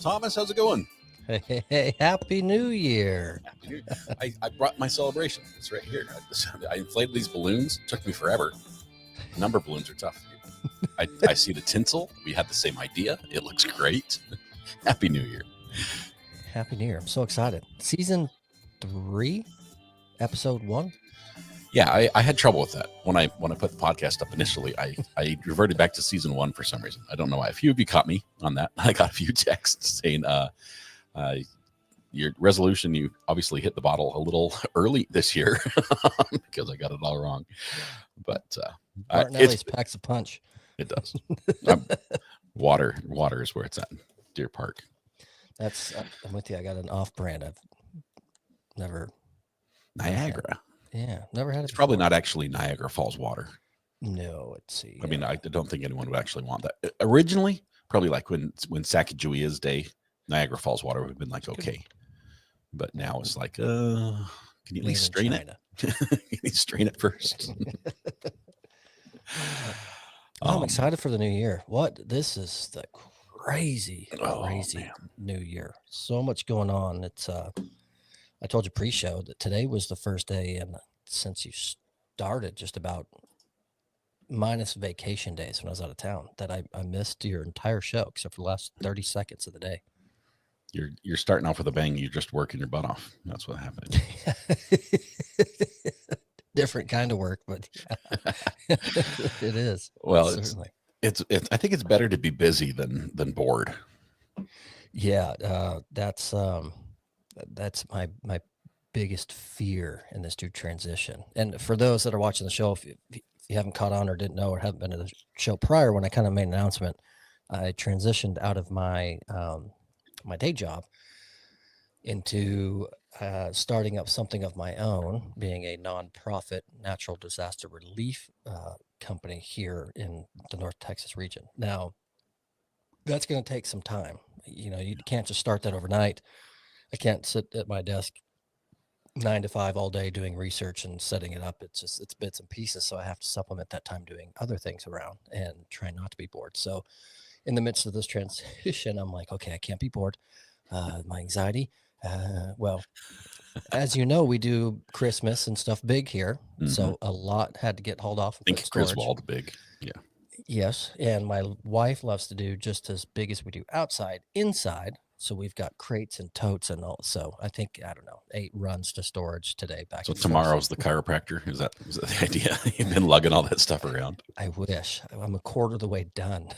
Thomas, how's it going? Hey, Happy New Year. Happy New Year. I brought my celebration. It's right here. I inflated these balloons. It took me forever. Number balloons are tough. I see the tinsel. We had the same idea. It looks great. Happy New Year. Happy New Year. I'm so excited. Season 3, episode 1. Yeah, I had trouble with that. When I put the podcast up initially, I reverted back to season 1 for some reason. I don't know why. A few of you caught me on that. I got a few texts saying, your resolution, you obviously hit the bottle a little early this year because I got it all wrong. But Martinelli's packs a punch. It does. Water is where it's at. Deer Park. I'm with you. I got an off-brand. I've never. Niagara. Yeah, never had it. It's probably not actually Niagara Falls water. No, let's see. I mean, I don't think anyone would actually want that. Originally, probably like when Sacagawea's day, Niagara Falls water would have been like okay. But now it's like, can you at least strain it? Can you strain it first? I'm excited for the new year. This is the crazy new year. So much going on. It's I told you pre-show that today was the first day, and since you started, just about minus vacation days when I was out of town, that I missed your entire show except for the last 30 seconds of the day. You're starting off with a bang. You're just working your butt off. That's what happened. Different kind of work, but it is. Well, it's. I think it's better to be busy than bored. Yeah, that's my biggest fear in this new transition. And for those that are watching the show, if you haven't caught on or didn't know or haven't been to the show prior, when I kind of made an announcement, I transitioned out of my my day job into starting up something of my own, being a nonprofit natural disaster relief company here in the North Texas region. Now, that's going to take some time. You can't just start that overnight. I can't sit at my desk 9 to 5 all day doing research and setting it up. It's bits and pieces. So I have to supplement that time doing other things around and try not to be bored. So in the midst of this transition, I'm like, okay, I can't be bored. My anxiety. Well, as you know, we do Christmas and stuff big here. Mm-hmm. So a lot had to get hauled off. I think Griswold big. Yeah. Yes. And my wife loves to do just as big as we do outside, inside. So we've got crates and totes and all. So I think, 8 runs to storage today. So tomorrow's the chiropractor. Is that the idea? You've been lugging all that stuff around. I wish. I'm a quarter of the way done.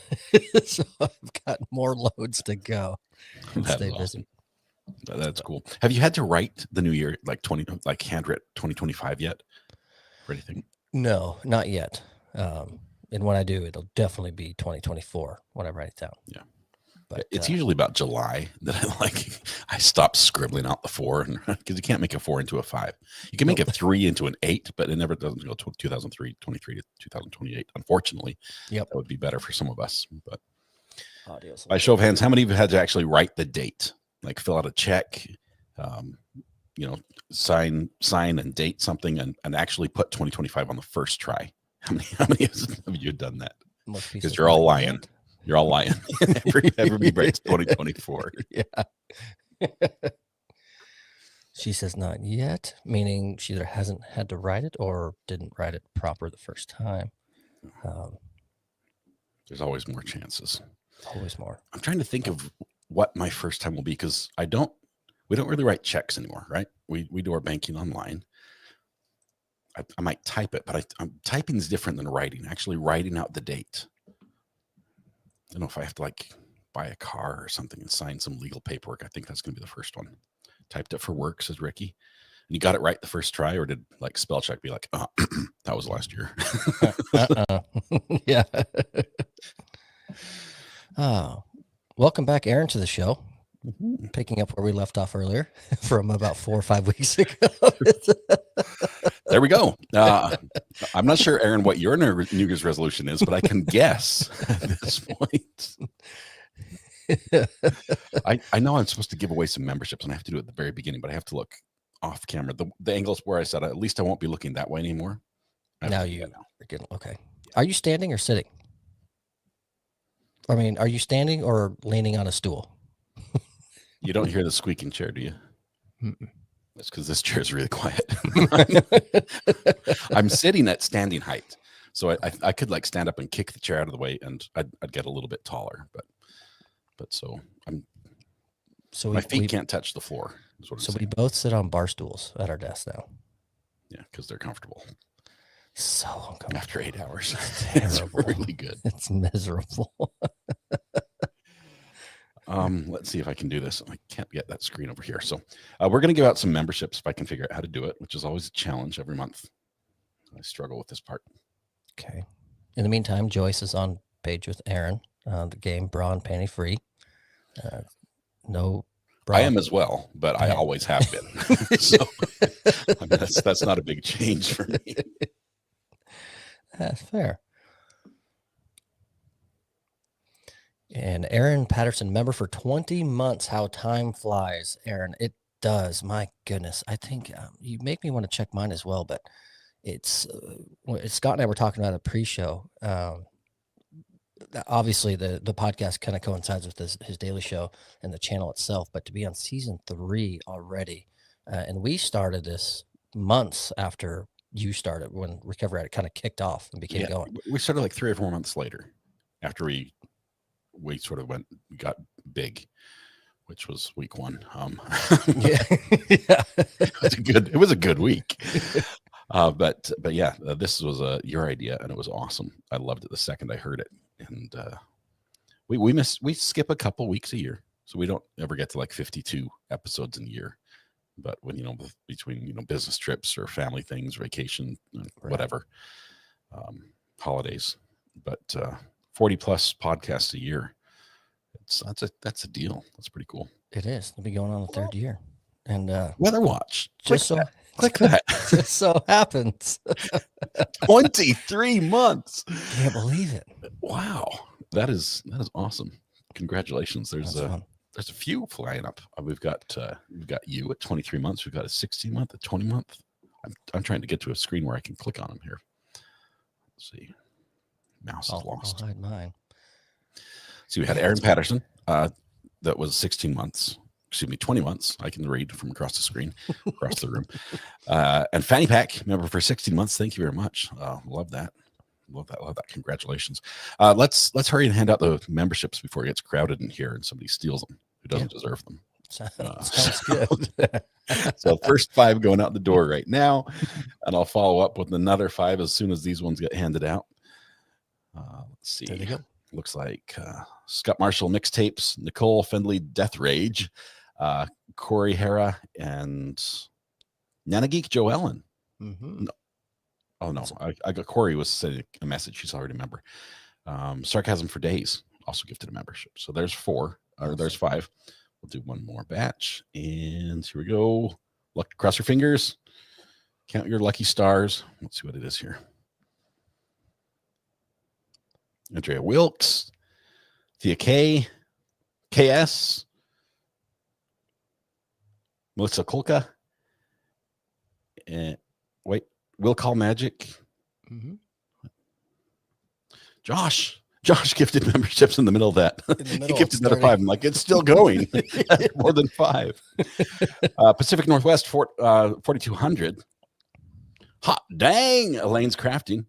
So I've got more loads to go. Stay busy. That's cool. Have you had to write the new year, handwritten 2025 yet or anything? No, not yet. And when I do, it'll definitely be 2024 when I write it down. Yeah. But it's usually about July that I stop scribbling out the 4 because you can't make a 4 into a 5. You can make a 3 into an 8, but it never doesn't go to 2023 to 2028. Unfortunately, that would be better for some of us. But by show of hands, how many of you had to actually write the date, like fill out a check, sign and date something, and actually put 2025 on the first try? How many of you have done that? Because you're all lying. You're all lying. Everybody writes 2024. Yeah. She says not yet, meaning she either hasn't had to write it or didn't write it proper the first time. There's always more chances. Always more. I'm trying to think of what my first time will be because we don't really write checks anymore, right? We do our banking online. I might type it, but typing is different than writing. Actually writing out the date. I don't know if I have to buy a car or something and sign some legal paperwork. I think that's going to be the first one. Typed it for work, says Ricky. And you got it right the first try, or did spell check be like, that was last year? Yeah. Welcome back, Aaron, to the show. Mm-hmm. Picking up where we left off earlier from about 4 or 5 weeks ago. There we go. I'm not sure, Aaron, what your New Year's resolution is, but I can guess at this point. I know I'm supposed to give away some memberships, and I have to do it at the very beginning, but I have to look off camera. The angles where I said, at least I won't be looking that way anymore. Okay. Are you standing or sitting? I mean, are you standing or leaning on a stool? You don't hear the squeaking chair, do you? Mm-mm. That's because this chair is really quiet. I'm sitting at standing height, so I could like stand up and kick the chair out of the way, and I'd get a little bit taller. But so my feet can't touch the floor. So we both sit on bar stools at our desk now. Yeah, because they're comfortable. So uncomfortable. After 8 hours, it's really good. It's miserable. Let's see if I can do this. I can't get that screen over here. So we're going to give out some memberships if I can figure out how to do it, which is always a challenge every month. I struggle with this part. Okay. In the meantime, Joyce is on page with Aaron, the game Bra and Panty Free. No bra. I am as well, but I always have been. So I mean, that's not a big change for me. That's fair. And Aaron Patterson, member for 20 months. How time flies, Aaron. It does. My goodness. I think you make me want to check mine as well, but it's Scott and I were talking about a pre-show. Obviously the podcast kind of coincides with his daily show and the channel itself, but to be on season 3 already, and we started this months after you started, when Recovery Addict kind of kicked off and became going. We started like 3 or 4 months later after we sort of got big, which was week 1. Yeah. It was a good week. But yeah, this was your idea, and it was awesome. I loved it the second I heard it. And we skip a couple weeks a year, so we don't ever get to like 52 episodes in a year. But when between business trips or family things, vacation, whatever, holidays, but 40 plus podcasts a year, that's a deal. That's pretty cool. It is. It'll be going on the 3rd year. And Weather Watch. Click that. Just so happens. 23 months. Can't believe it. Wow. That is awesome. Congratulations. There's a few flying up. We've got you at 23 months. We've got a 16-month, a 20-month. I'm trying to get to a screen where I can click on them here. Let's see. Mouse is lost. I'll hide mine. So we had Aaron Patterson, that was 16 months. Excuse me, 20 months. I can read from across the screen, across the room. And Fanny Pack, member for 16 months. Thank you very much. Love that. Love that. Congratulations. Let's hurry and hand out the memberships before it gets crowded in here and somebody steals them who doesn't deserve them. Sounds good. So first 5 going out the door right now, and I'll follow up with another 5 as soon as these ones get handed out. Let's see. There you go. Looks like Scott Marshall Mixtapes, Nicole Fendley Death Rage, Corey Hera, and Nana Geek Joe Ellen. Mm-hmm. No. Oh no, I got Corey was sending a message. She's already a member. Sarcasm for Days also gifted a membership. So there's 4, or there's 5. We'll do one more batch, and here we go. Cross your fingers. Count your lucky stars. Let's see what it is here. Andrea Wilkes, Thea K, KS, Melissa Kolka, and Will Call Magic. Mm-hmm. Josh gifted memberships in the middle of that. He gifted another 5. I'm like, it's still going. That's more than 5. Pacific Northwest 4200. Hot dang! Elaine's Crafting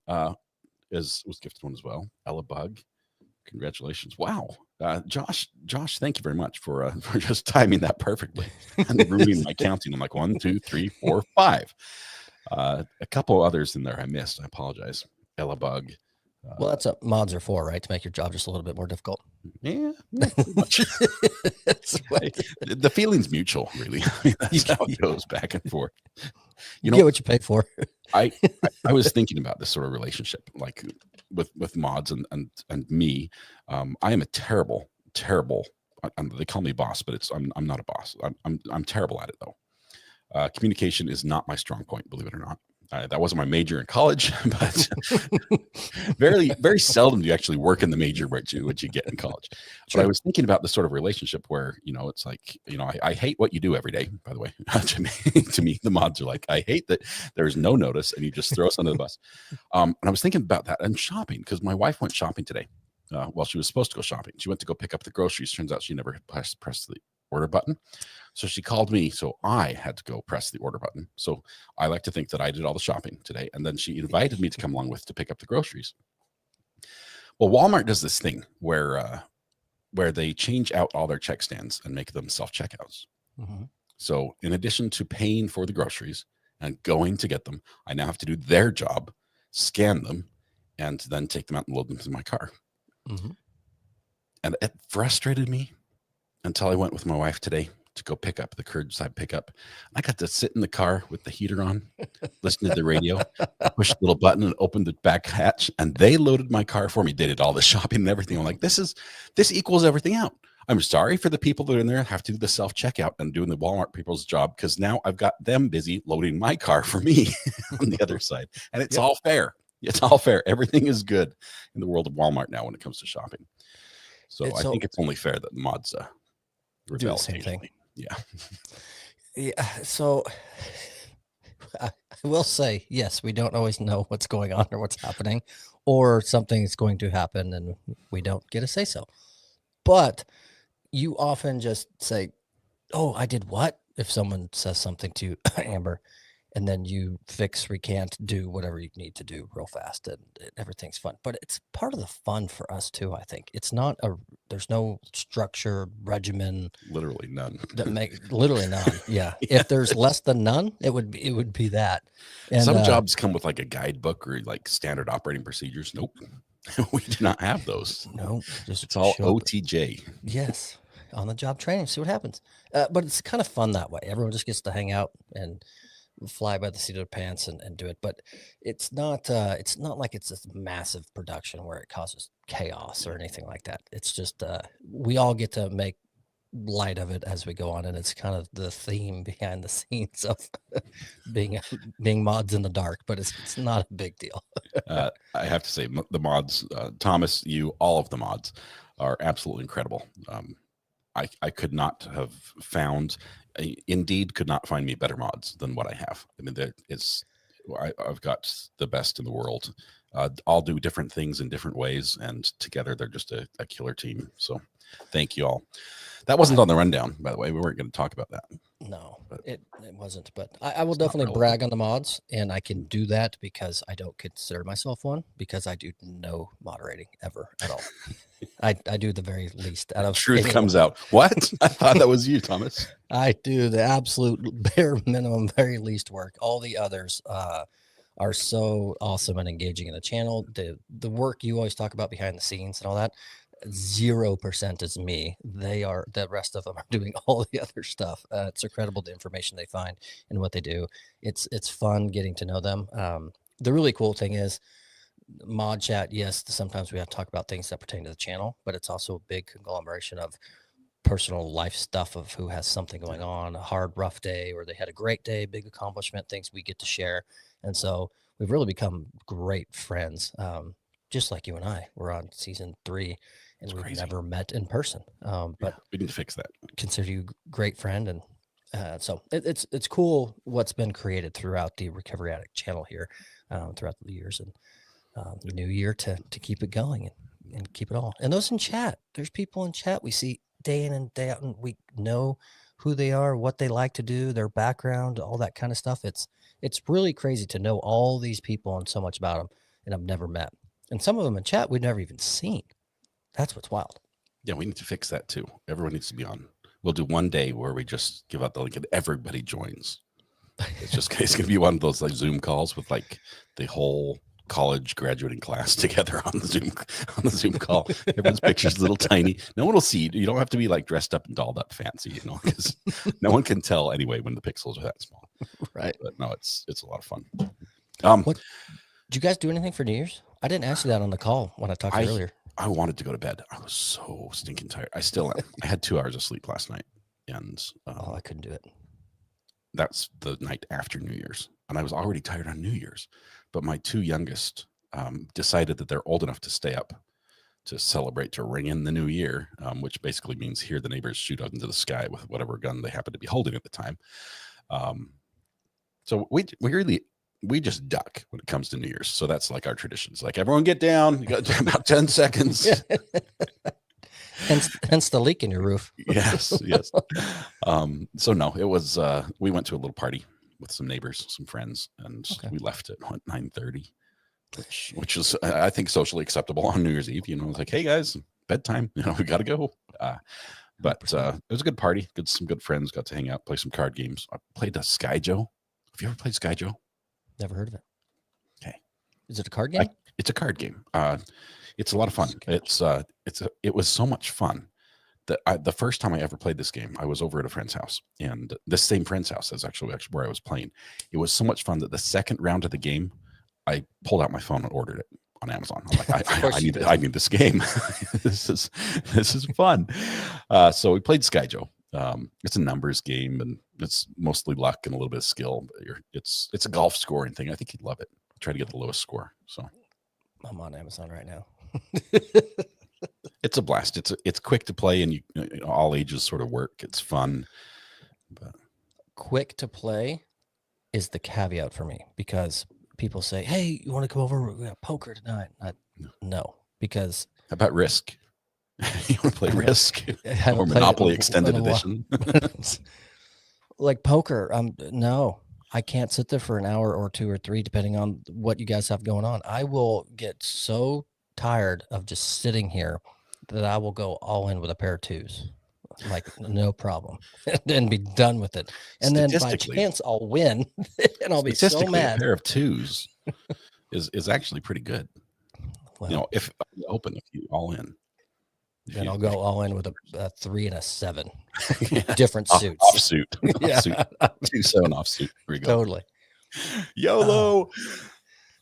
was gifted one as well. Ella Bug, congratulations! Wow, Josh, thank you very much for just timing that perfectly and ruining my counting. I'm like 1, 2, 3, 4, 5. A couple others in there I missed. I apologize. Ella Bug. Well, that's what mods are for, right? To make your job just a little bit more difficult. Yeah, not too much. The feeling's mutual, really. I mean, that's how it goes back and forth. You get what you pay for. I was thinking about this sort of relationship, like with mods and me. I am a terrible. They call me boss, but I'm not a boss. I'm terrible at it though. Communication is not my strong point, believe it or not. That wasn't my major in college, but very seldom do you actually work in the major what you get in college. But I was thinking about this sort of relationship where, it's like, I hate what you do every day, by the way. To me, the mods are like, I hate that there's no notice and you just throw us under the bus. And I was thinking about that and shopping, because my wife went shopping today. While she was supposed to go shopping. She went to go pick up the groceries. Turns out she never pressed order button. So she called me, so I had to go press the order button. So I like to think that I did all the shopping today, and then she invited me to come along with to pick up the groceries. Well, Walmart does this thing where they change out all their check stands and make them self-checkouts. Mm-hmm. So in addition to paying for the groceries and going to get them, I now have to do their job, scan them, and then take them out and load them in my car. Mm-hmm. And it frustrated me until I went with my wife today to go pick up the curbside pickup. I got to sit in the car with the heater on, listen to the radio, push the little button and open the back hatch, and they loaded my car for me. They did all the shopping and everything. I'm like, this equals everything out. I'm sorry for the people that are in there have to do the self-checkout and doing the Walmart people's job, because now I've got them busy loading my car for me on the other side. And it's all fair. It's all fair. Everything is good in the world of Walmart now when it comes to shopping. So I think it's only fair that mods do the same thing. Yeah. Yeah. So I will say, yes, we don't always know what's going on or what's happening, or something's going to happen and we don't get a say so. But you often just say, oh, I did what? If someone says something to Amber, and then you fix, recant, do whatever you need to do real fast, and everything's fun. But it's part of the fun for us too, I think. It's not there's no structure, regimen. Literally none. Literally none. Yeah. If there's less than none, it would be that. And some jobs come with like a guidebook or like standard operating procedures. Nope. We do not have those. No, it's all OTJ. Yes. On the job training, see what happens. But it's kind of fun that way. Everyone just gets to hang out and fly by the seat of their pants and do it. But it's not like it's this massive production where it causes chaos or anything like that. It's just we all get to make light of it as we go on, and it's kind of the theme behind the scenes of being mods in the dark, but it's not a big deal. I have to say the mods, Thomas, all of the mods are absolutely incredible. I could not have found, Indeed could not find me better mods than what I have. I mean, I've got the best in the world. All do different things in different ways, and together they're just a killer team. So thank you all. That wasn't on the rundown, by the way. We weren't going to talk about that. No, it wasn't. But I will definitely brag on the mods, and I can do that because I don't consider myself one, because I do no moderating ever at all. I do the very least. Out of truth comes out. What? I thought that was you, Thomas. I do the absolute bare minimum, very least work. All the others are so awesome and engaging in the channel. The work you always talk about behind the scenes and all that, 0% is me. The rest of them are doing all the other stuff. It's incredible the information they find and what they do. It's fun getting to know them. The really cool thing is mod chat. Yes, sometimes we have to talk about things that pertain to the channel, but it's also a big conglomeration of personal life stuff of who has something going on, a hard, rough day, or they had a great day, big accomplishment, things we get to share. And so we've really become great friends. Just like you and I, we're on season 3 and we've never met in person. But we need to fix that. Consider you a great friend. And so it's cool what's been created throughout the Recovery Addict channel here throughout the years, and the new year to keep it going and keep it all. And those in chat, there's people in chat we see day in and day out, and we know who they are, what they like to do, their background, all that kind of stuff. It's really crazy to know all these people and so much about them, and I've never met. And some of them in chat we've never even seen. That's what's wild. Yeah, we need to fix that too. Everyone needs to be on. We'll do one day where we just give out the link and everybody joins. It's going to be one of those like Zoom calls with like the whole college graduating class together on the Zoom call. Everyone's picture's a little tiny. No one will see. You don't have to be like dressed up and dolled up fancy, because no one can tell anyway when the pixels are that small. Right. But no, it's a lot of fun. What did you guys do anything for New Year's? I didn't ask you that on the call when I talked to you earlier. I wanted to go to bed. I was so stinking tired. I still am. I had 2 hours of sleep last night, and I couldn't do it. That's the night after New Year's, and I was already tired on New Year's. But my 2 youngest decided that they're old enough to stay up to celebrate, to ring in the new year, which basically means hear the neighbors shoot out into the sky with whatever gun they happen to be holding at the time. So we just duck when it comes to New Year's. So that's like our traditions. Like, everyone get down. You got about 10 seconds. hence the leak in your roof. Yes. So no, it was, we went to a little party with some neighbors, some friends, and we left at 9:30, which is, I think, socially acceptable on New Year's Eve. You know, it's like, hey guys, bedtime, you know, we got to go. But it was a good party. Some good friends, got to hang out, play some card games. I played a Sky Joe. Have you ever played Sky Joe? Never heard of it. Okay. Is it a card game? It's a card game. It's a lot of fun. It was so much fun that the first time I ever played this game, I was over at a friend's house, and this same friend's house is actually where I was playing. It was so much fun that the second round of the game, I pulled out my phone and ordered it on Amazon. I'm like, I need this game. this is fun. So we played Sky Joe. It's a numbers game, and it's mostly luck and a little bit of skill. But it's a golf scoring thing. I think you'd love it. Try to get the lowest score. So I'm on Amazon right now. It's a blast. It's quick to play, and all ages sort of work. It's fun. But quick to play is the caveat for me, because people say, "Hey, you want to come over? We got poker tonight." No, because how about Risk? You want to play Risk or Monopoly Monopoly Extended Edition? Like poker, no, I can't sit there for an hour or 2 or 3, depending on what you guys have going on. I will get so tired of just sitting here that I will go all in with a pair of 2s, like no problem, and be done with it. And then by chance I'll win, and I'll be so mad. A pair of 2s is actually pretty good. Well, you know, if open, if you all in, then I'll go all in with a 3 and a 7, different suits, offsuit, offsuit, 2-7 offsuit. Here we go. Totally. YOLO.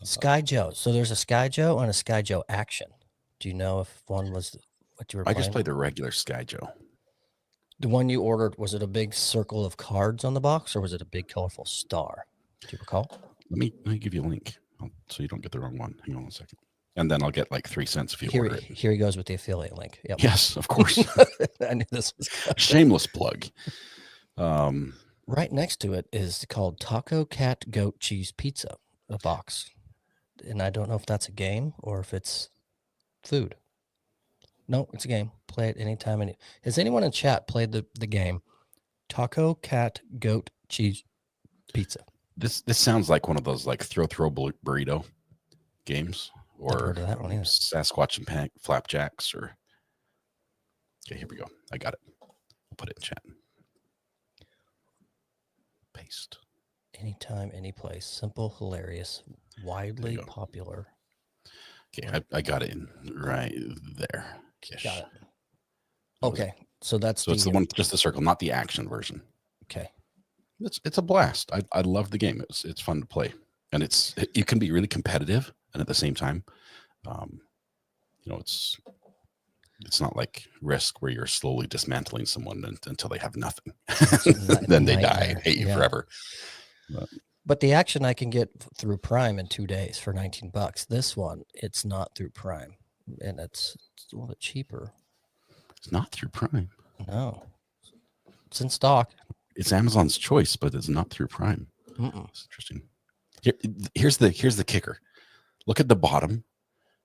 Sky Joe. So there's a Sky Joe and a Sky Joe Action. Do you know if one was what you were playing? I just played the regular Sky Joe. The one you ordered, was it a big circle of cards on the box, or was it a big colorful star? Do you recall? Let me give you a link so you don't get the wrong one. Hang on a second. And then I'll get like 3 cents if you order it. Here he goes with the affiliate link. Yep. Yes, of course. I knew this was coming. Shameless plug. Right next to it is called Taco Cat Goat Cheese Pizza, a box. And I don't know if that's a game or if it's food. No, it's a game. Play it anytime. Has anyone in chat played the game Taco Cat Goat Cheese Pizza? This sounds like one of those like throw burrito games, or heard of that one either. Sasquatch and flapjacks, or okay, here we go. I got it. I'll put it in chat. Paste. Anytime, any place. Simple, hilarious, widely popular. Okay, I got it in right there. Got it. Okay, so it's the one, just the circle, not the action version. Okay, it's a blast. I love the game. It's fun to play, and you can be really competitive, and at the same time, you know, it's not like Risk where you're slowly dismantling someone until they have nothing, then they die, hate you forever. But the action I can get through Prime in 2 days for $19. This one, it's not through Prime, and it's a little bit cheaper. It's not through Prime. No, it's in stock. It's Amazon's choice, but it's not through Prime. It's interesting. Here's the kicker. Look at the bottom.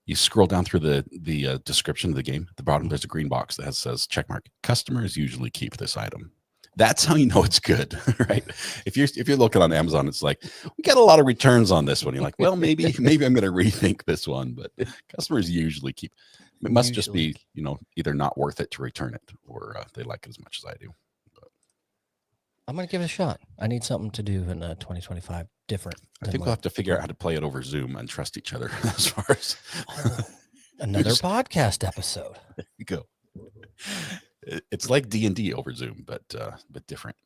You scroll down through the description of the game. At the bottom, there's a green box that says checkmark. Customers usually keep this item. That's how you know it's good, right? If you're looking on Amazon, it's like, we got a lot of returns on this one. You're like, well, maybe I'm going to rethink this one, but customers usually keep. It must just be, you know, either not worth it to return it, or they like it as much as I do. But I'm going to give it a shot. I need something to do in 2025 different. I think we'll have to figure out how to play it over Zoom and trust each other as far as another podcast episode. There you go. It's like D&D over Zoom, but different.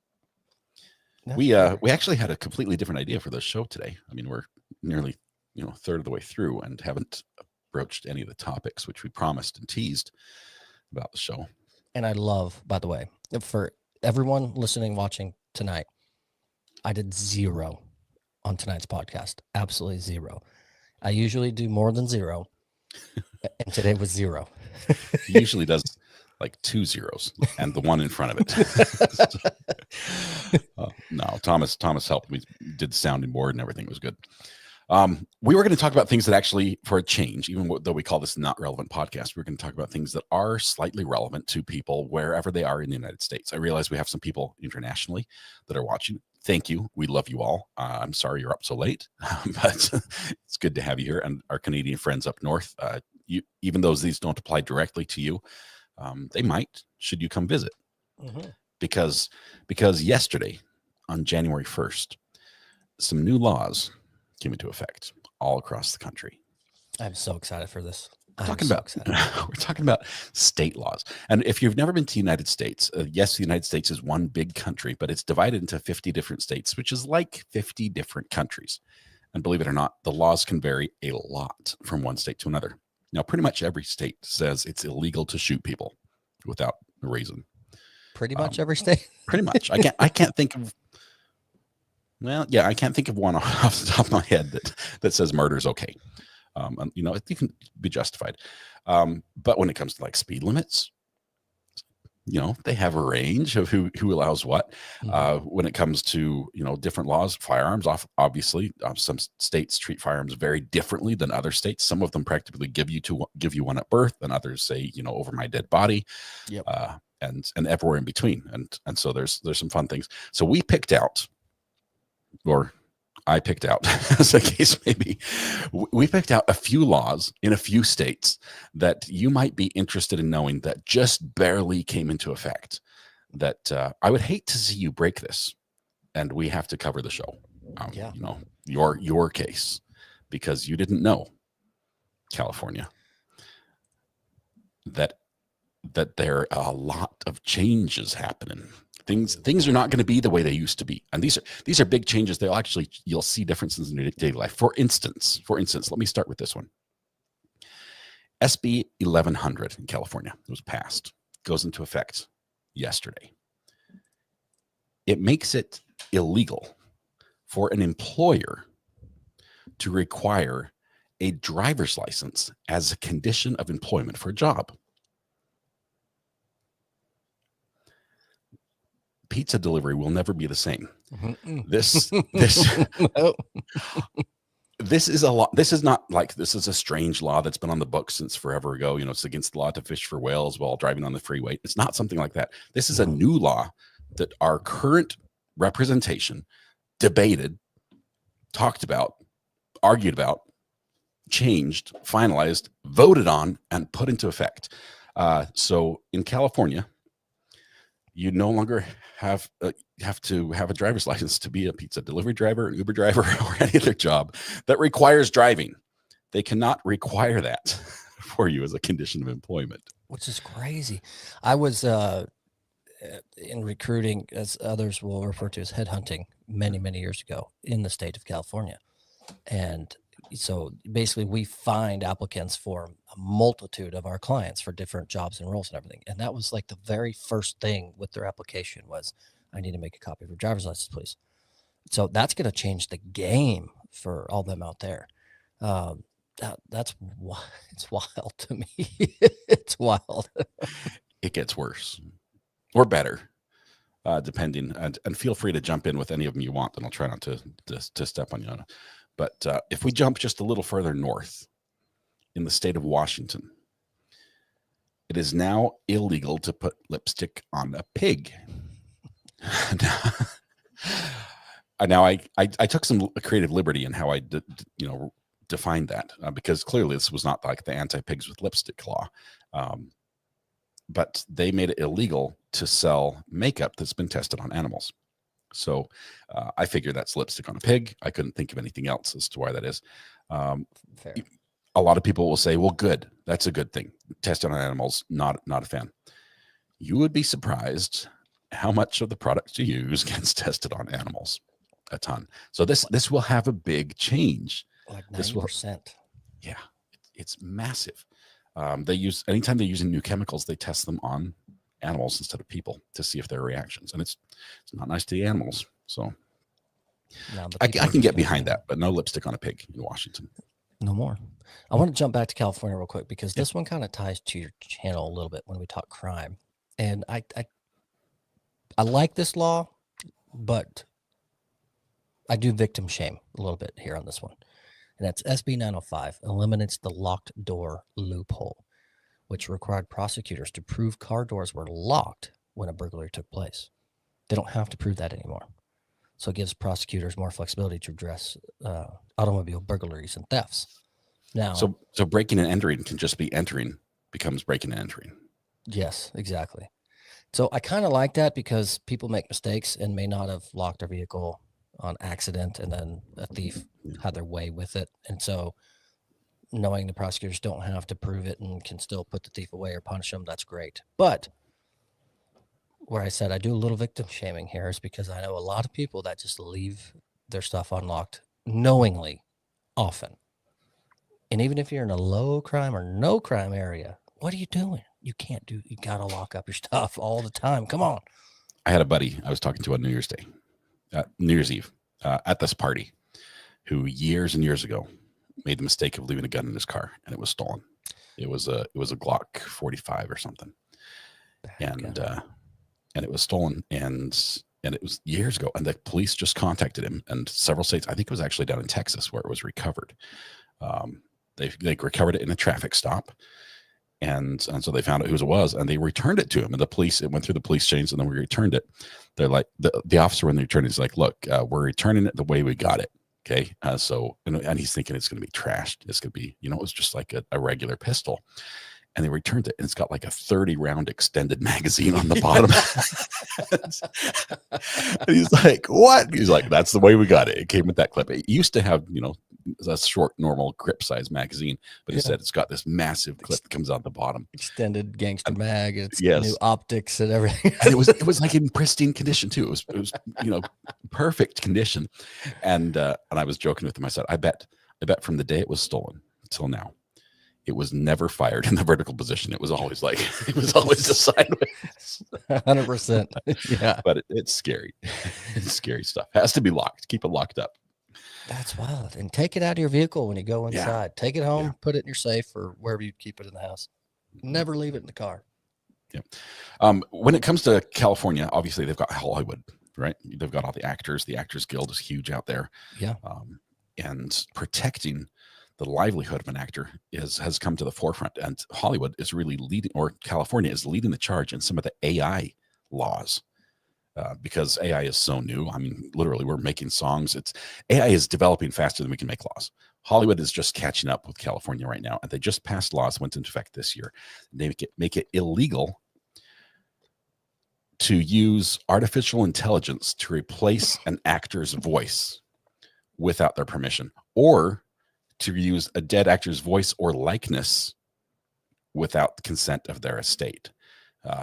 We actually had a completely different idea for the show today. I mean, we're nearly, you know, a third of the way through and haven't broached any of the topics which we promised and teased about the show. And I love, by the way, for everyone listening, watching tonight, I did 0 on tonight's podcast. Absolutely 0. I usually do more than 0, and today was 0. He usually does like 2 zeros and the one in front of it. No, Thomas helped me, did the sounding board and everything was good. We were going to talk about things that actually, for a change, even though we call this not relevant podcast, we're going to talk about things that are slightly relevant to people wherever they are in the United States. I realize we have some people internationally that are watching. Thank you. We love you all. I'm sorry you're up so late, but it's good to have you here. And our Canadian friends up north, even though these don't apply directly to you, they might, should you come visit. Mm-hmm. Because yesterday, on January 1st, some new laws came into effect all across the country. I'm so excited for this. We're talking about state laws. And if you've never been to the United States, yes, the United States is one big country, but it's divided into 50 different states, which is like 50 different countries. And believe it or not, the laws can vary a lot from one state to another. Now, pretty much every state says it's illegal to shoot people without a reason. Pretty much every state? Pretty much. I can't think of, well, yeah, I can't think of one off the top of my head that says murder is okay. You know, it can be justified. But when it comes to like speed limits, you know, they have a range of who allows what. When it comes to, you know, different laws, firearms, obviously, some states treat firearms very differently than other states. Some of them practically give you one at birth, and others say, you know, over my dead body. Yep. And everywhere in between. And so there's some fun things. So we picked out, or I picked out, as the case may be, we picked out a few laws in a few states that you might be interested in knowing that just barely came into effect. That I would hate to see you break this, and we have to cover the show. You know, your case, because you didn't know, California, that there are a lot of changes happening. Things are not going to be the way they used to be, and these are big changes. You'll see differences in your daily life. For instance, let me start with this one. SB 1100 in California was passed, goes into effect yesterday. It makes it illegal for an employer to require a driver's license as a condition of employment for a job. Pizza delivery will never be the same. Mm-hmm. This is a law. This is a strange law that's been on the books since forever ago. You know, it's against the law to fish for whales while driving on the freeway. It's not something like that. This is a new law that our current representation debated, talked about, argued about, changed, finalized, voted on, and put into effect. So in California, you no longer have to have a driver's license to be a pizza delivery driver, an Uber driver, or any other job that requires driving. They cannot require that for you as a condition of employment. Which is crazy. I was in recruiting, as others will refer to as headhunting, many, many years ago in the state of California. And so basically we find applicants for a multitude of our clients for different jobs and roles and everything. And that was like the very first thing with their application was, I need to make a copy of your driver's license, please. So that's going to change the game for all them out there. It's wild to me. It's wild. It gets worse or better, depending. And feel free to jump in with any of them you want, and I'll try not to step on you. But if we jump just a little further north, in the state of Washington, it is now illegal to put lipstick on a pig. Now I took some creative liberty in how I defined that, because clearly this was not like the anti-pigs with lipstick law, but they made it illegal to sell makeup that's been tested on animals. So I figure that's lipstick on a pig. I couldn't think of anything else as to why that is. Fair. A lot of people will say, well, good. That's a good thing. Tested on animals, not a fan. You would be surprised how much of the products you use gets tested on animals. A ton. So this will have a big change. Like 90%. Yeah, it's massive. Anytime they're using new chemicals, they test them on animals instead of people to see if there are reactions. And it's not nice to the animals. So I can get behind that, but no lipstick on a pig in Washington. No more. I want to jump back to California real quick, because this one kind of ties to your channel a little bit when we talk crime. And I like this law, but I do victim shame a little bit here on this one. and that's SB 905, eliminates the locked door loophole, which required prosecutors to prove car doors were locked when a burglary took place. They don't have to prove that anymore. So it gives prosecutors more flexibility to address automobile burglaries and thefts. Now, So breaking and entering can just be entering becomes breaking and entering. yes, exactly. So I kind of like that because people make mistakes and may not have locked their vehicle on accident, and then a thief had their way with it. And so knowing the prosecutors don't have to prove it and can still put the thief away or punish them, that's great. But where I said I do a little victim shaming here is because I know a lot of people that just leave their stuff unlocked knowingly often. And even if you're in a low crime or no crime area, what are you doing? You got to lock up your stuff all the time. Come on. I had a buddy I was talking to on New Year's Eve at this party who years and years ago made the mistake of leaving a gun in his car, and it was stolen. It was a Glock 45 or something. And it was stolen, and it was years ago, and the police just contacted him, and several states, I think it was actually down in Texas where it was recovered. They recovered it in a traffic stop, and so they found out whose it was, and they returned it to him. And it went through the police chains, and then we returned it. They're like, the officer, when they returned it, is like, look, we're returning it the way we got it. Okay. And he's thinking it's going to be trashed. It's going to be, it was just like a regular pistol. And they returned it, and it's got like a 30-round extended magazine on the bottom. And he's like, what? He's like, that's the way we got it. It came with that clip. It used to have, a short, normal grip size magazine, but instead it's got this massive clip that comes out the bottom. Extended gangster mag. It's yes. New optics and everything. And it was like in pristine condition too. It was perfect condition. And I was joking with him. I said, I bet from the day it was stolen till now, it was never fired in the vertical position. It was always just sideways. 100%. Yeah. But it's scary. It's scary stuff. Has to be locked. Keep it locked up. That's wild. And take it out of your vehicle when you go inside. Yeah. Take it home, put it in your safe or wherever you keep it in the house. Never leave it in the car. Yeah. When it comes to California, obviously they've got Hollywood, right? They've got all the actors. The Actors Guild is huge out there. Yeah. And protecting the livelihood of an actor has come to the forefront, and Hollywood is really leading, or California is leading the charge in some of the AI laws, because AI is so new. I mean, literally, we're making songs. AI is developing faster than we can make laws. Hollywood is just catching up with California right now, and they just passed laws, went into effect this year. They make it illegal to use artificial intelligence to replace an actor's voice without their permission, or to use a dead actor's voice or likeness without the consent of their estate.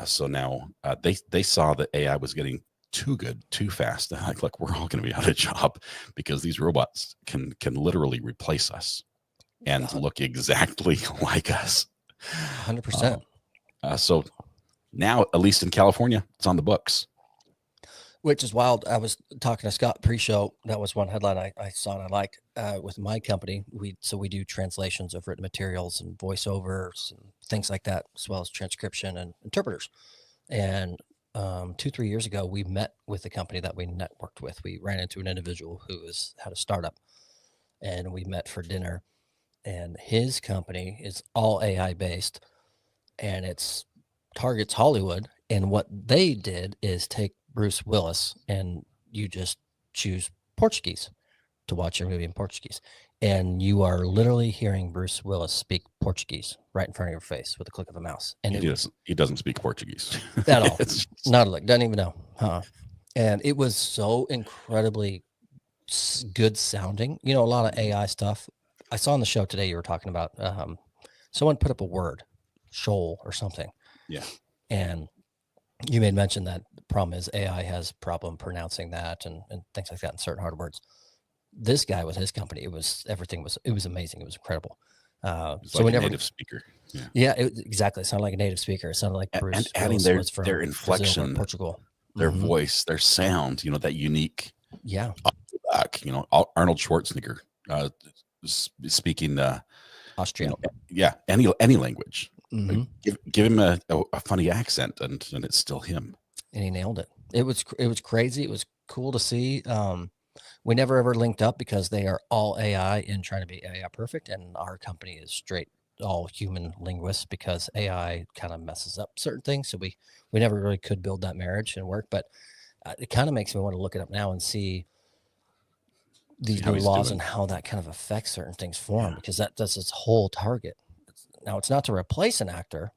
So now they saw that AI was getting too good, too fast. They're like, look, we're all going to be out of job because these robots can literally replace us and look exactly like us. 100%. So now, at least in California, it's on the books. Which is wild. I was talking to Scott pre-show. That was one headline I saw and I liked with my company. We do translations of written materials and voiceovers and things like that, as well as transcription and interpreters. And 2-3 years ago, we met with the company that we networked with. We ran into an individual who had a startup, and we met for dinner. And his company is all AI based, and it's targets Hollywood. And what they did is take Bruce Willis, and you just choose Portuguese to watch your movie in Portuguese, and you are literally hearing Bruce Willis speak Portuguese right in front of your face with a click of a mouse. And he doesn't speak Portuguese at all. Not a lick. Doesn't even know. And it was so incredibly good sounding. A lot of AI stuff. I saw on the show today you were talking about someone put up a word, shoal or something. Yeah. And you made mention that the problem is AI has problem pronouncing that and things like that in certain hard words. This guy with his company, it was amazing. It was incredible. So like a native speaker. Yeah, exactly. It sounded like a native speaker. It sounded like Bruce. And adding their inflection, Portugal, their voice, their sound, that unique. Yeah. Arnold Schwarzenegger speaking Austrian. Any language. Mm-hmm. Give him a funny accent, and it's still him. And he nailed it. It was crazy. It was cool to see. We never ever linked up because they are all AI and trying to be AI perfect, and our company is straight all human linguists because AI kind of messes up certain things. So we never really could build that marriage and work. But it kind of makes me want to look it up now and see these how new he's laws doing. and how that kind of affects certain things for him, Yeah. because that's its whole target. Now, it's not to replace an actor.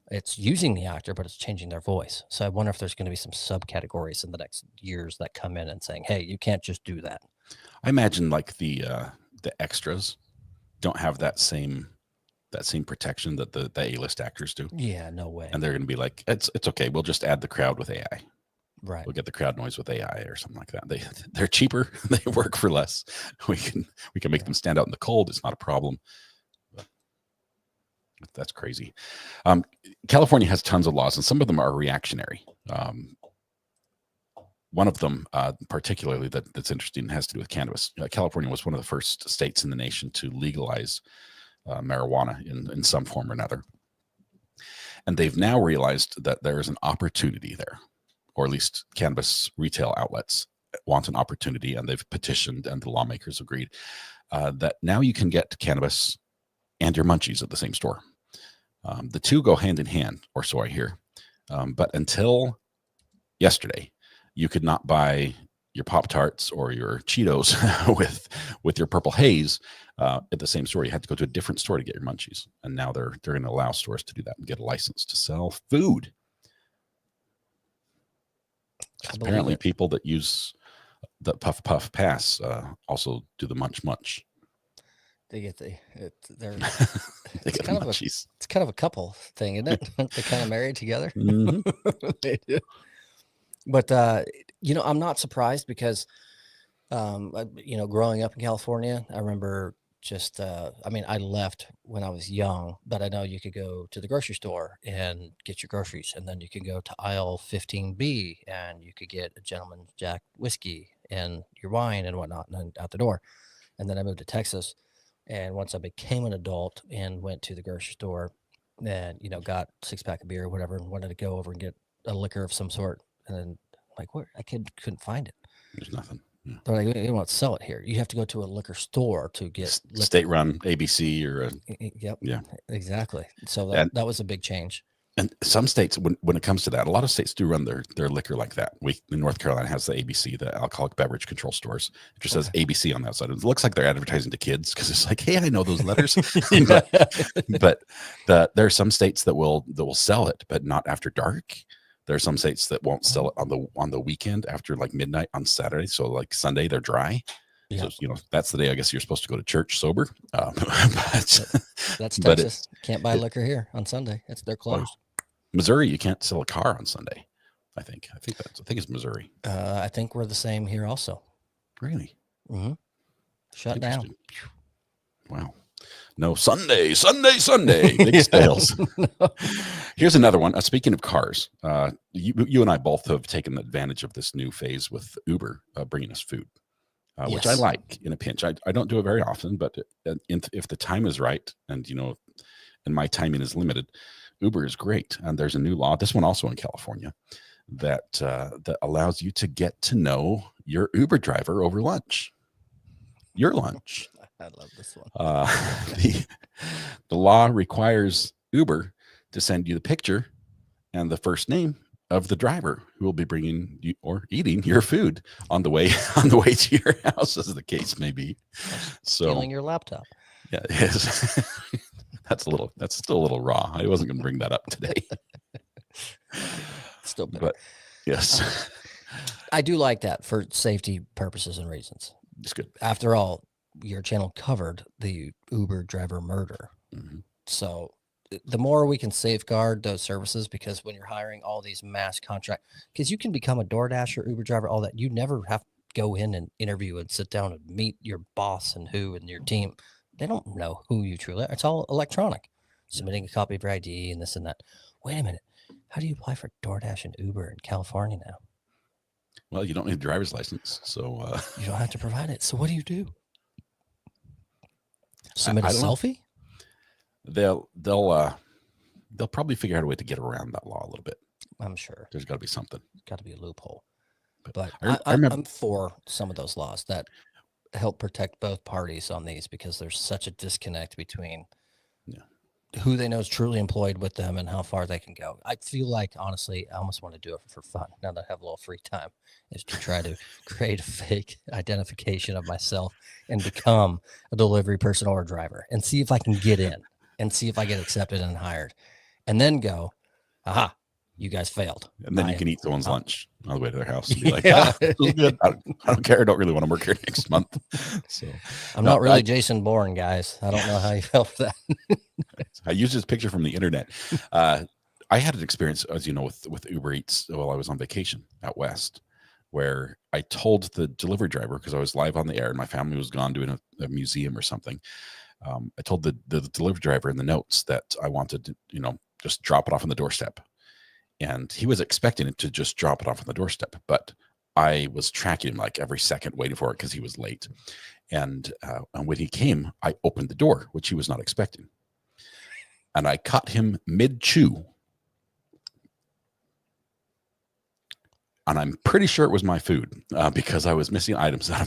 It's using the actor, but it's changing their voice. So I wonder if there's going to be some subcategories in the next years that come in and saying, hey, you can't just do that. I imagine like the extras don't have that same protection that the A-list actors do. Yeah, no way. And they're going to be like, it's okay. We'll just add the crowd with AI. Right. We'll get the crowd noise with AI or something like that. They're cheaper. They work for less. We can make them stand out in the cold. It's not a problem. But that's crazy. California has tons of laws, and some of them are reactionary. One of them, particularly that's interesting, has to do with cannabis. California was one of the first states in the nation to legalize marijuana in some form or another. And they've now realized that there is an opportunity there, or at least cannabis retail outlets want an opportunity, and they've petitioned, and the lawmakers agreed that now you can get cannabis and your munchies at the same store. The two go hand in hand, or so I hear. But until yesterday, you could not buy your Pop-Tarts or your Cheetos with your Purple Haze at the same store. You had to go to a different store to get your munchies. And now they're going to allow stores to do that and get a license to sell food. Apparently, people that use the Puff Puff Pass also do the Munch Munch. They get they it's get kind munchies. It's kind of a couple thing, isn't it? They're kind of married together. Mm-hmm. They do. But I'm not surprised because growing up in California, I remember just I left when I was young, but I know you could go to the grocery store and get your groceries, and then you could go to aisle 15B and you could get a Gentleman Jack whiskey and your wine and whatnot, and then out the door. And then I moved to Texas, and once I became an adult and went to the grocery store and got a 6-pack of beer or whatever, and wanted to go over and get a liquor of some sort, and then what, I couldn't find it. There's nothing. Yeah. They're like, we don't want to sell it here. You have to go to a liquor store to get state-run ABC or Yep. Yeah, exactly. So that was a big change. And some states, when it comes to that, a lot of states do run their liquor like that. North Carolina has the ABC, the Alcoholic Beverage Control Stores. It just says ABC on that side. It looks like they're advertising to kids because it's like, hey, I know those letters. but there are some states that will sell it, but not after dark. There are some states that won't sell it on the weekend after like midnight on Saturday. So like Sunday, they're dry. Yeah. So, that's the day I guess you're supposed to go to church sober. That's Texas. Can't buy liquor here on Sunday. They're closed. Wow. Missouri, you can't sell a car on Sunday. I think it's Missouri. I think we're the same here also. Really? Mm-hmm. Shut down. Wow. No, Sunday. Big sales. No. Here's another one. Speaking of cars, you and I both have taken advantage of this new phase with Uber bringing us food, yes. Which I like in a pinch. I don't do it very often, but if the time is right and my timing is limited, Uber is great. And there's a new law, this one also in California, that allows you to get to know your Uber driver over lunch. Your lunch. I love this one. The law requires Uber to send you the picture and the first name of the driver who will be bringing you or eating your food on the way to your house, as the case may be. Stealing your laptop. Yeah, it is. That's still a little raw. I wasn't going to bring that up today. Still better. But yes. I do like that for safety purposes and reasons. It's good. After all, your channel covered the Uber driver murder. Mm-hmm. So the more we can safeguard those services, because when you're hiring all these mass contract, because you can become a DoorDash or Uber driver, all that, you never have to go in and interview and sit down and meet your boss and your team. They don't know who you truly are. It's all electronic. Submitting a copy of your ID and this and that. Wait a minute. How do you apply for DoorDash and Uber in California now? Well, you don't need a driver's license, so you don't have to provide it. So what do? Submit a selfie? They'll probably figure out a way to get around that law a little bit. I'm sure. There's got to be something. Got to be a loophole. But I remember. I'm for some of those laws that help protect both parties on these, because there's such a disconnect between who they know is truly employed with them and how far they can go. I feel like, honestly, I almost want to do it for fun now that I have a little free time, is to try to create a fake identification of myself and become a delivery person or a driver and see if I can get in and see if I get accepted and hired, and then go, aha, you guys failed. And then you can eat someone's lunch on the way to their house and be like, Yeah. this was good. I don't care. I don't really want to work here next month. So I'm not really Jason Bourne, guys. I don't know how you felt for that. I used this picture from the internet. I had an experience, as you know, with Uber Eats while I was on vacation out west, where I told the delivery driver, because I was live on the air and my family was gone doing a museum or something. I told the delivery driver in the notes that I wanted to, just drop it off on the doorstep. And he was expecting it to just drop it off on the doorstep, but I was tracking him like every second, waiting for it because he was late. And when he came, I opened the door, which he was not expecting. And I caught him mid-chew. And I'm pretty sure it was my food because I was missing items out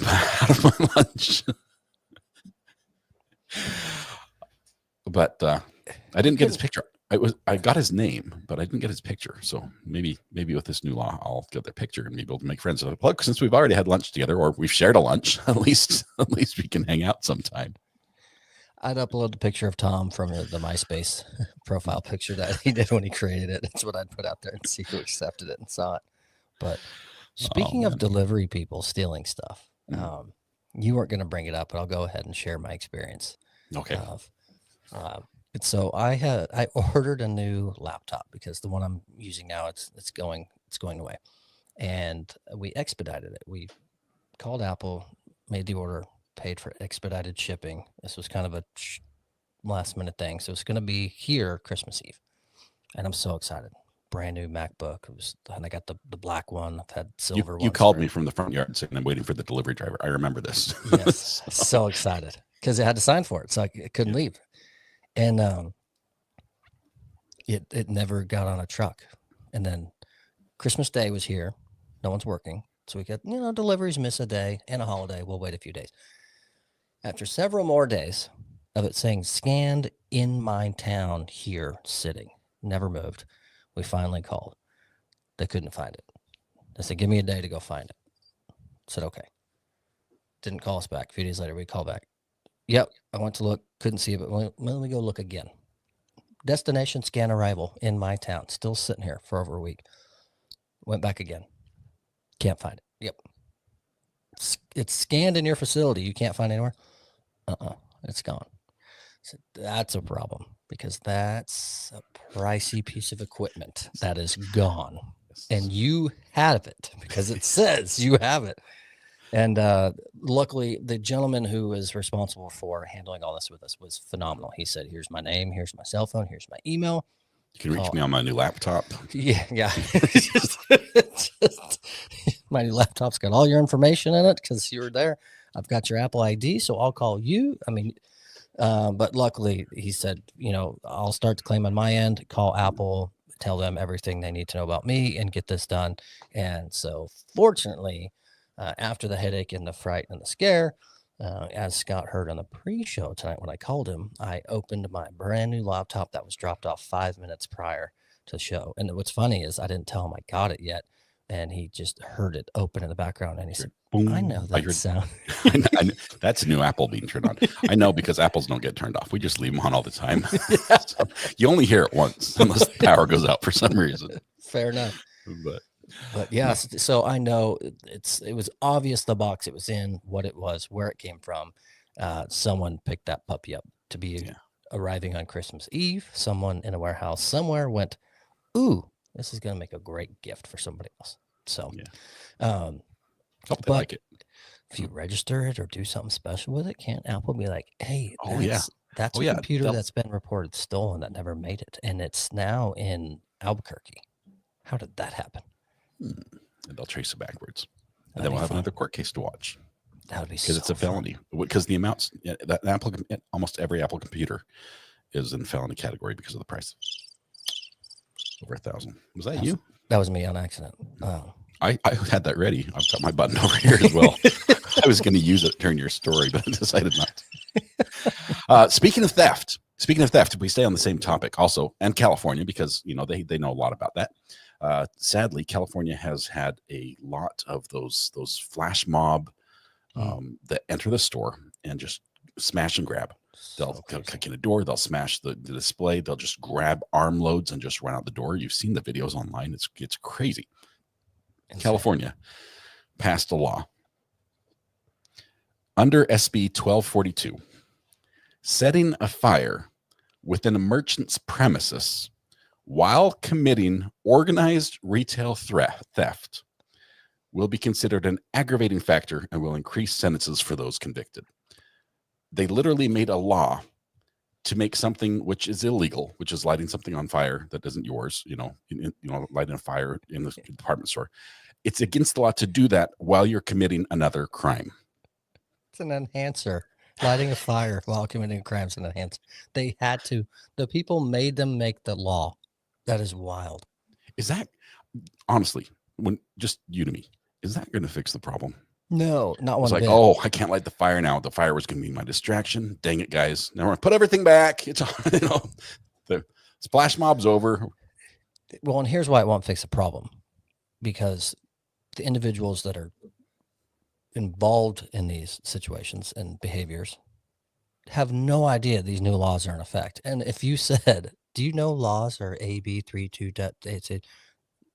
of my lunch. But I didn't get his picture. I got his name, but I didn't get his picture. So maybe with this new law, I'll get their picture and be able to make friends with a plug. Since we've already had lunch together, or we've shared a lunch, at least we can hang out sometime. I'd upload the picture of Tom from the MySpace profile picture that he did when he created it. That's what I'd put out there and see who accepted it and saw it. But speaking of delivery people stealing stuff, you weren't going to bring it up, but I'll go ahead and share my experience. Okay. So I ordered a new laptop because the one I'm using now it's going away, and we expedited it. We called Apple, made the order, paid for expedited shipping. This was kind of a last minute thing, so it's going to be here Christmas Eve, and I'm so excited. Brand new MacBook. And I got the black one. I've had silver ones. You called me from the front yard saying I'm waiting for the delivery driver. I remember this. Yes, so excited because I had to sign for it, so I couldn't leave. And it never got on a truck. And then Christmas Day was here. No one's working. So we got, deliveries miss a day and a holiday. We'll wait a few days. After several more days of it saying scanned in my town here, sitting, never moved, we finally called. They couldn't find it. They said, give me a day to go find it. I said, okay. Didn't call us back. A few days later, we called back. Yep, I went to look, couldn't see it, but let me go look again. Destination scan arrival in my town, still sitting here for over a week. Went back again. Can't find it. Yep. It's scanned in your facility. You can't find it anywhere? It's gone. So that's a problem because that's a pricey piece of equipment that is gone. And you have it because it says you have it. And luckily, the gentleman who was responsible for handling all this with us was phenomenal. He said, here's my name, here's my cell phone, here's my email. You can reach me on my new laptop. Yeah. My new laptop's got all your information in it because you were there. I've got your Apple ID, so I'll call you. But luckily, he said, I'll start the claim on my end, call Apple, tell them everything they need to know about me and get this done. And so fortunately, after the headache and the fright and the scare, as Scott heard on the pre-show tonight when I called him, I opened my brand new laptop that was dropped off 5 minutes prior to the show. And what's funny is I didn't tell him I got it yet. And he just heard it open in the background. And he said, boom, I know that sound. That's a new Apple being turned on. I know because Apples don't get turned off. We just leave them on all the time. So you only hear it once unless the power goes out for some reason. Fair enough. But yeah, so I know it was obvious the box it was in, what it was, where it came from. Someone picked that puppy up to be arriving on Christmas Eve. Someone in a warehouse somewhere went, ooh, this is going to make a great gift for somebody else. So, hope they like it. If you register it or do something special with it, can't Apple be like, hey, that's a yeah, computer that's been reported stolen that never made it, and it's now in Albuquerque. How did that happen? And they'll trace it backwards. And then we'll have another court case to watch. That would be because it's a felony. Because the amounts, that Apple, almost every Apple computer is in felony category because of the price. Over $1,000. Was that you? That was me on accident. I had that ready. I've got my button over here as well. I was going to use it during your story, but I decided not to. Speaking of theft, we stay on the same topic also, and California, because they know a lot about that. Sadly, California has had a lot of those flash mob that enter the store and just smash and grab. They'll kick in a door, they'll smash the display, they'll just grab armloads and just run out the door. You've seen the videos online. It's crazy. Insane. California passed a law under SB 1242, setting a fire within a merchant's premises while committing organized retail theft will be considered an aggravating factor and will increase sentences for those convicted. They literally made a law to make something which is illegal, which is lighting something on fire that isn't yours, lighting a fire in the department store. It's against the law to do that while you're committing another crime. It's an enhancer. Lighting a fire while committing a crime is an enhancer. They had to. The people made them make the law. That is wild. Is that, honestly, when just you to me, is that going to fix the problem? No, not one bit. It's like, I can't light the fire now. The fire was going to be my distraction. Dang it, guys. Now we're going to put everything back. It's, the splash mob's over. Well, and here's why it won't fix the problem. Because the individuals that are involved in these situations and behaviors have no idea these new laws are in effect. And if you said, do you know laws are AB 32.8?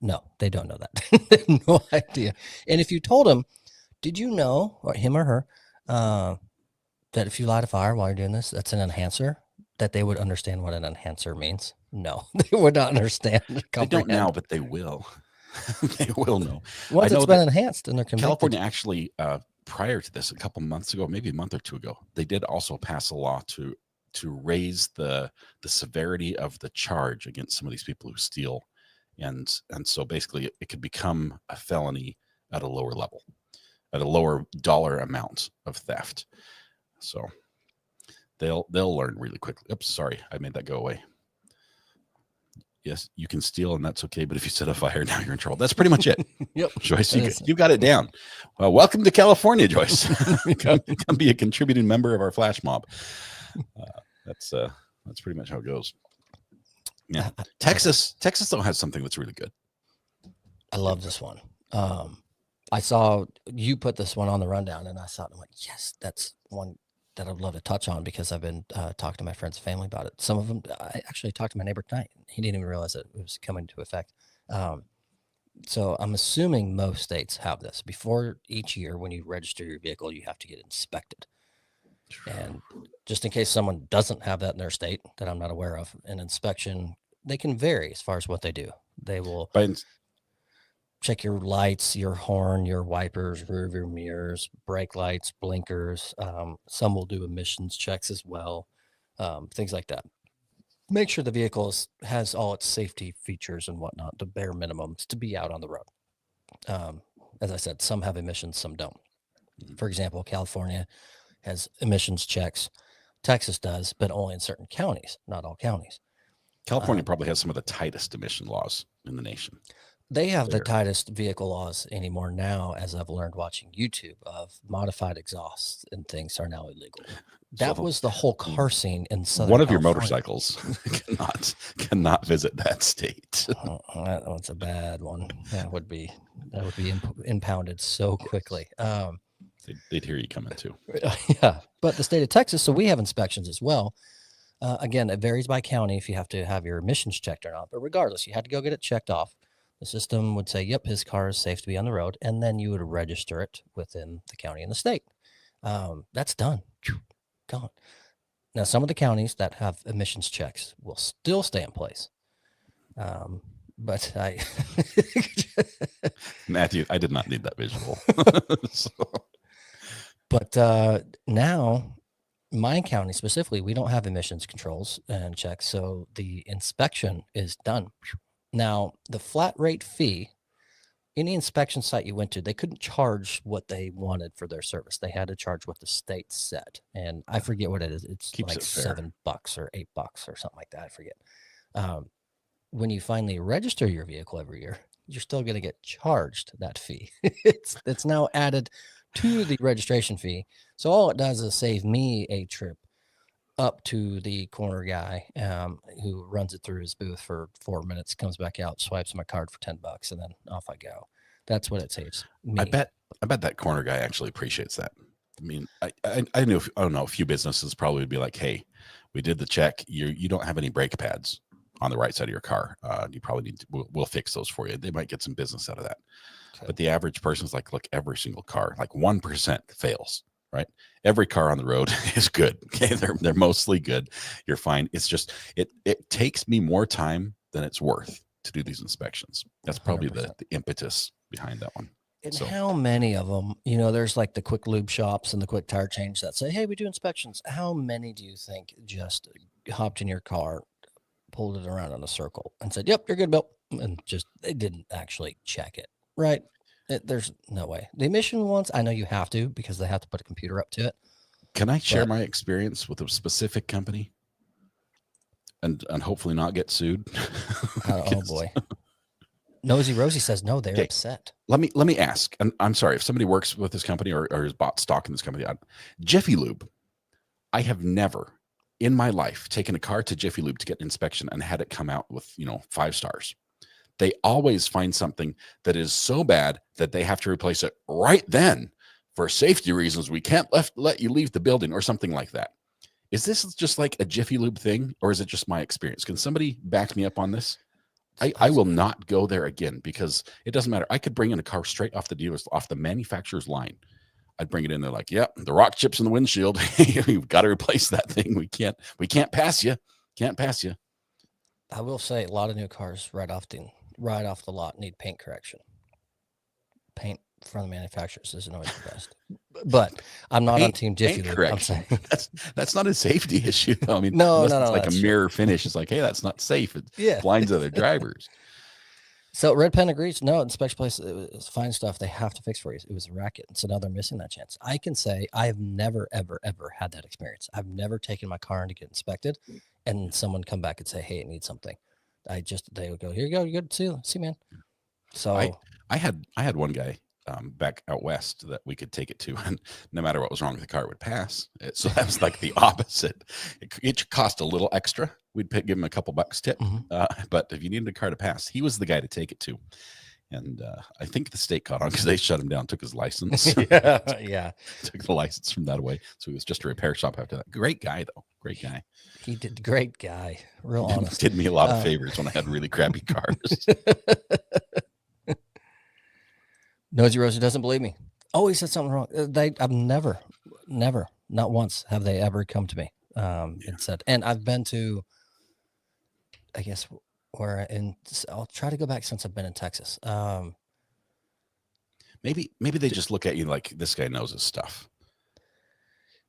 No, they don't know that. They have no idea. And if you told them, did you know, or him or her, that if you light a fire while you're doing this, that's an enhancer, that they would understand what an enhancer means? No, they would not understand. They don't now, but they will. They will know. Once it's been enhanced and they're convicted. California actually, prior to this, a couple months ago, maybe a month or two ago, they did also pass a law to raise the severity of the charge against some of these people who steal. And so basically it could become a felony at a lower level, at a lower dollar amount of theft. So they'll learn really quickly. Oops, sorry, I made that go away. Yes, you can steal and that's okay. But if you set a fire, now you're in trouble. That's pretty much it. Yep. Joyce, you got it down. Well, welcome to California, Joyce. come be a contributing member of our flash mob. That's pretty much how it goes. Yeah. Texas though has something that's really good. I love this one. I saw you put this one on the rundown and I saw it and I'm like, yes, that's one that I'd love to touch on because I've been talking to my friends and family about it. Some of them, I actually talked to my neighbor tonight. He didn't even realize it was coming into effect. So I'm assuming most states have this. Before each year, when you register your vehicle, you have to get inspected. And just in case someone doesn't have that in their state that I'm not aware of, an inspection, they can vary as far as what they do. They will check your lights, your horn, your wipers, rear view mirrors, brake lights, blinkers. Some will do emissions checks as well, things like that. Make sure the vehicle has all its safety features and whatnot, the bare minimums to be out on the road. As I said, some have emissions, some don't. For example, California has emissions checks. Texas does, but only in certain counties, not all counties. California probably has some of the tightest emission laws in the nation. They have the tightest vehicle laws anymore now, as I've learned watching YouTube, of modified exhausts and things are now illegal. That was the whole car scene in Southern One of California. your motorcycles cannot visit that state. That's a bad one. That would be impounded so quickly. They'd hear you coming too. Yeah, but the state of Texas, so we have inspections as well. Again, it varies by county if you have to have your emissions checked or not. But regardless, you had to go get it checked off. The system would say, yep, his car is safe to be on the road. And then you would register it within the county and the state. That's done. Gone. Now, some of the counties that have emissions checks will still stay in place. But Matthew, I did not need that visual. But now, my county specifically, we don't have emissions controls and checks. So the inspection is done. Now, the flat rate fee, any inspection site you went to, they couldn't charge what they wanted for their service. They had to charge what the state said. And I forget what it is. It's like $7 or $8 or something like that. I forget. When you finally register your vehicle every year, you're still going to get charged that fee. It's now added to the registration fee. So all it does is save me a trip up to the corner guy who runs it through his booth for 4 minutes, comes back out, swipes my card for $10, and then off I go. That's what it saves me. I bet that corner guy actually appreciates that. I mean, I know, I don't know, a few businesses probably would be like, hey, we did the check. You don't have any brake pads on the right side of your car. You probably need to, we'll fix those for you. They might get some business out of that. Okay. But the average person's like, look, every single car, like 1% fails, right? Every car on the road is good. Okay. They're mostly good. You're fine. It's just, it takes me more time than it's worth to do these inspections. That's probably the impetus behind that one. And how many of them, you know, there's like the quick lube shops and the quick tire change that say, hey, we do inspections. How many do you think just hopped in your car, pulled it around in a circle and said, yep, you're good, Bill. And just, they didn't actually check it, right? There's no way. The emission ones, I know you have to because they have to put a computer up to it. Can I share my experience with a specific company and hopefully not get sued? Oh boy. Nosy Rosie says no, they're upset. Let me ask, and I'm sorry if somebody works with this company or has bought stock in this company. Jiffy Lube, I have never in my life taken a car to Jiffy Lube to get an inspection and had it come out with 5 stars. They always find something that is so bad that they have to replace it right then for safety reasons. We can't let you leave the building or something like that. Is this just like a Jiffy Lube thing, or is it just my experience? Can somebody back me up on this? I will not go there again because it doesn't matter. I could bring in a car straight off the dealer's, off the manufacturer's line. I'd bring it in. They're like, yep, the rock chips in the windshield. You've got to replace that thing. We can't pass you. Can't pass you. I will say a lot of new cars right off the lot need paint correction. Paint from the manufacturers isn't always the best. But I'm not on Team Jiffy Lube. Correction. That's not a safety issue. I mean, no, it's like a mirror finish. It's like, hey, that's not safe. It blinds other drivers. So Red Pen agrees. No, inspection place is fine stuff. They have to fix for you. It was a racket. So now they're missing that chance. I can say I have never, ever, ever had that experience. I've never taken my car in to get inspected and someone come back and say, hey, it needs something. They would go, here you go. You're good. See, man. So I had one guy back out west that we could take it to, and no matter what was wrong with the car, it would pass. So that was like the opposite. It cost a little extra. We'd give him a couple bucks tip, but if you needed a car to pass, he was the guy to take it to. And I think the state caught on because they shut him down, took his license. yeah, took the license from that away. So he was just a repair shop after that. Great guy though, great guy. He did, great guy, real honest. Did me a lot of favors when I had really crappy cars. Nosy Rosie doesn't believe me. Oh, he said something wrong. I've never, not once have they ever come to me and said. And I've been to, I guess, I'll try to go back since I've been in Texas. Maybe they just look at you like this guy knows his stuff.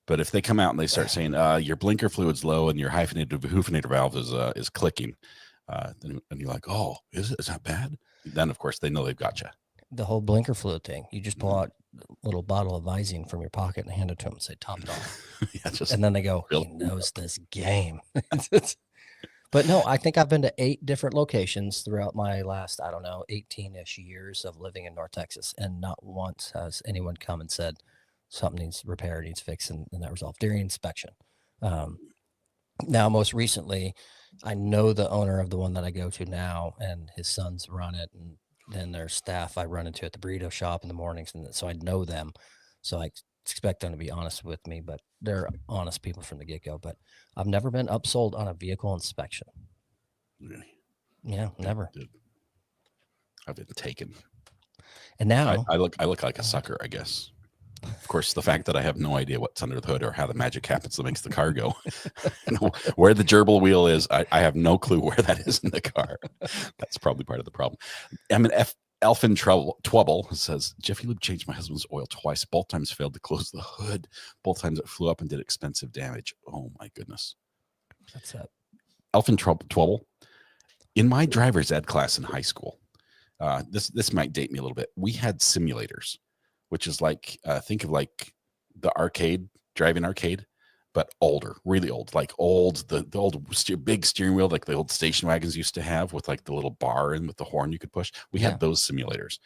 But if they come out and they start saying your blinker fluid's low and your hyphenator valve is clicking, and you're like, oh, is that bad? Then of course they know they've got you. The whole blinker fluid thing. You just pull out a little bottle of Visine from your pocket and hand it to them and say, top it off. And then they go, he knows this game. But no, I think I've been to 8 different locations throughout my last, 18-ish years of living in North Texas. And not once has anyone come and said something needs repair, needs fixed, and that resolved during inspection. Now, most recently, I know the owner of the one that I go to now, and his sons run it, and then their staff I run into at the burrito shop in the mornings, and so I know them. So I expect them to be honest with me, but they're honest people from the get-go. But I've never been upsold on a vehicle inspection. Really? Yeah, never. I've been taken. And now I look like a sucker, I guess. Of course, the fact that I have no idea what's under the hood or how the magic happens that makes the car go. Where the gerbil wheel is, I have no clue where that is in the car. That's probably part of the problem. Elfin Twubble says, Jiffy Lube changed my husband's oil twice. Both times failed to close the hood. Both times it flew up and did expensive damage. Oh, my goodness. That's that. Elfin Twubble. In my driver's ed class in high school, this might date me a little bit. We had simulators, which is like, think of like the driving arcade, but older, really old, like old, the old big steering wheel, like the old station wagons used to have with like the little bar and with the horn you could push. We had those simulators,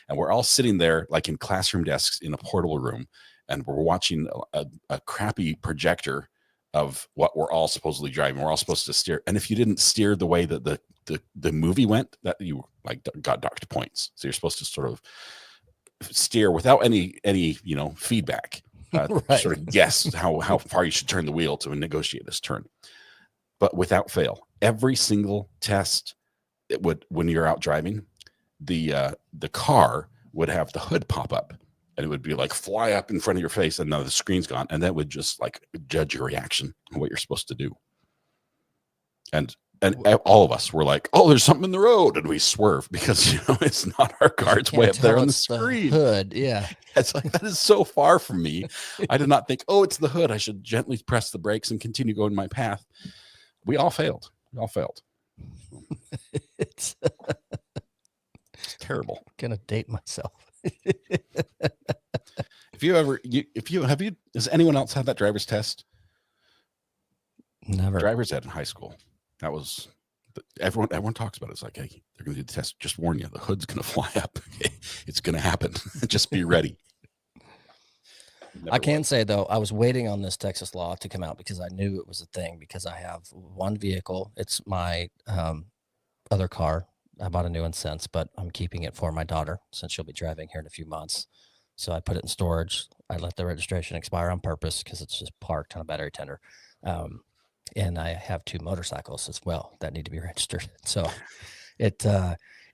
and we're all sitting there like in classroom desks in a portable room, and we're watching a crappy projector of what we're all supposedly driving. We're all supposed to steer, and if you didn't steer the way that the movie went, that you like got docked points. So you're supposed to sort of steer without any feedback. Right. Sort of guess how far you should turn the wheel to negotiate this turn. But without fail, every single test, it would, when you're out driving, the car would have the hood pop up, and it would be like fly up in front of your face, and now the screen's gone, and that would just like judge your reaction and what you're supposed to do. And all of us were like, "Oh, there's something in the road," and we swerve because it's not our car; it's way up there on the screen. Hood, yeah. It's like, that is so far from me. I did not think, "Oh, it's the hood. I should gently press the brakes and continue going my path." We all failed. It's terrible. I'm gonna date myself. Has anyone else had that driver's test? Never. Driver's ed in high school. That was everyone talks about it. It's like, hey, they're going to do the test. Just warn you, the hood's going to fly up. It's going to happen. Just be ready. I can say though, I was waiting on this Texas law to come out because I knew it was a thing, because I have one vehicle. It's my other car. I bought a new one since, but I'm keeping it for my daughter since she'll be driving here in a few months. So I put it in storage. I let the registration expire on purpose because it's just parked on a battery tender. And I have 2 motorcycles as well that need to be registered. So it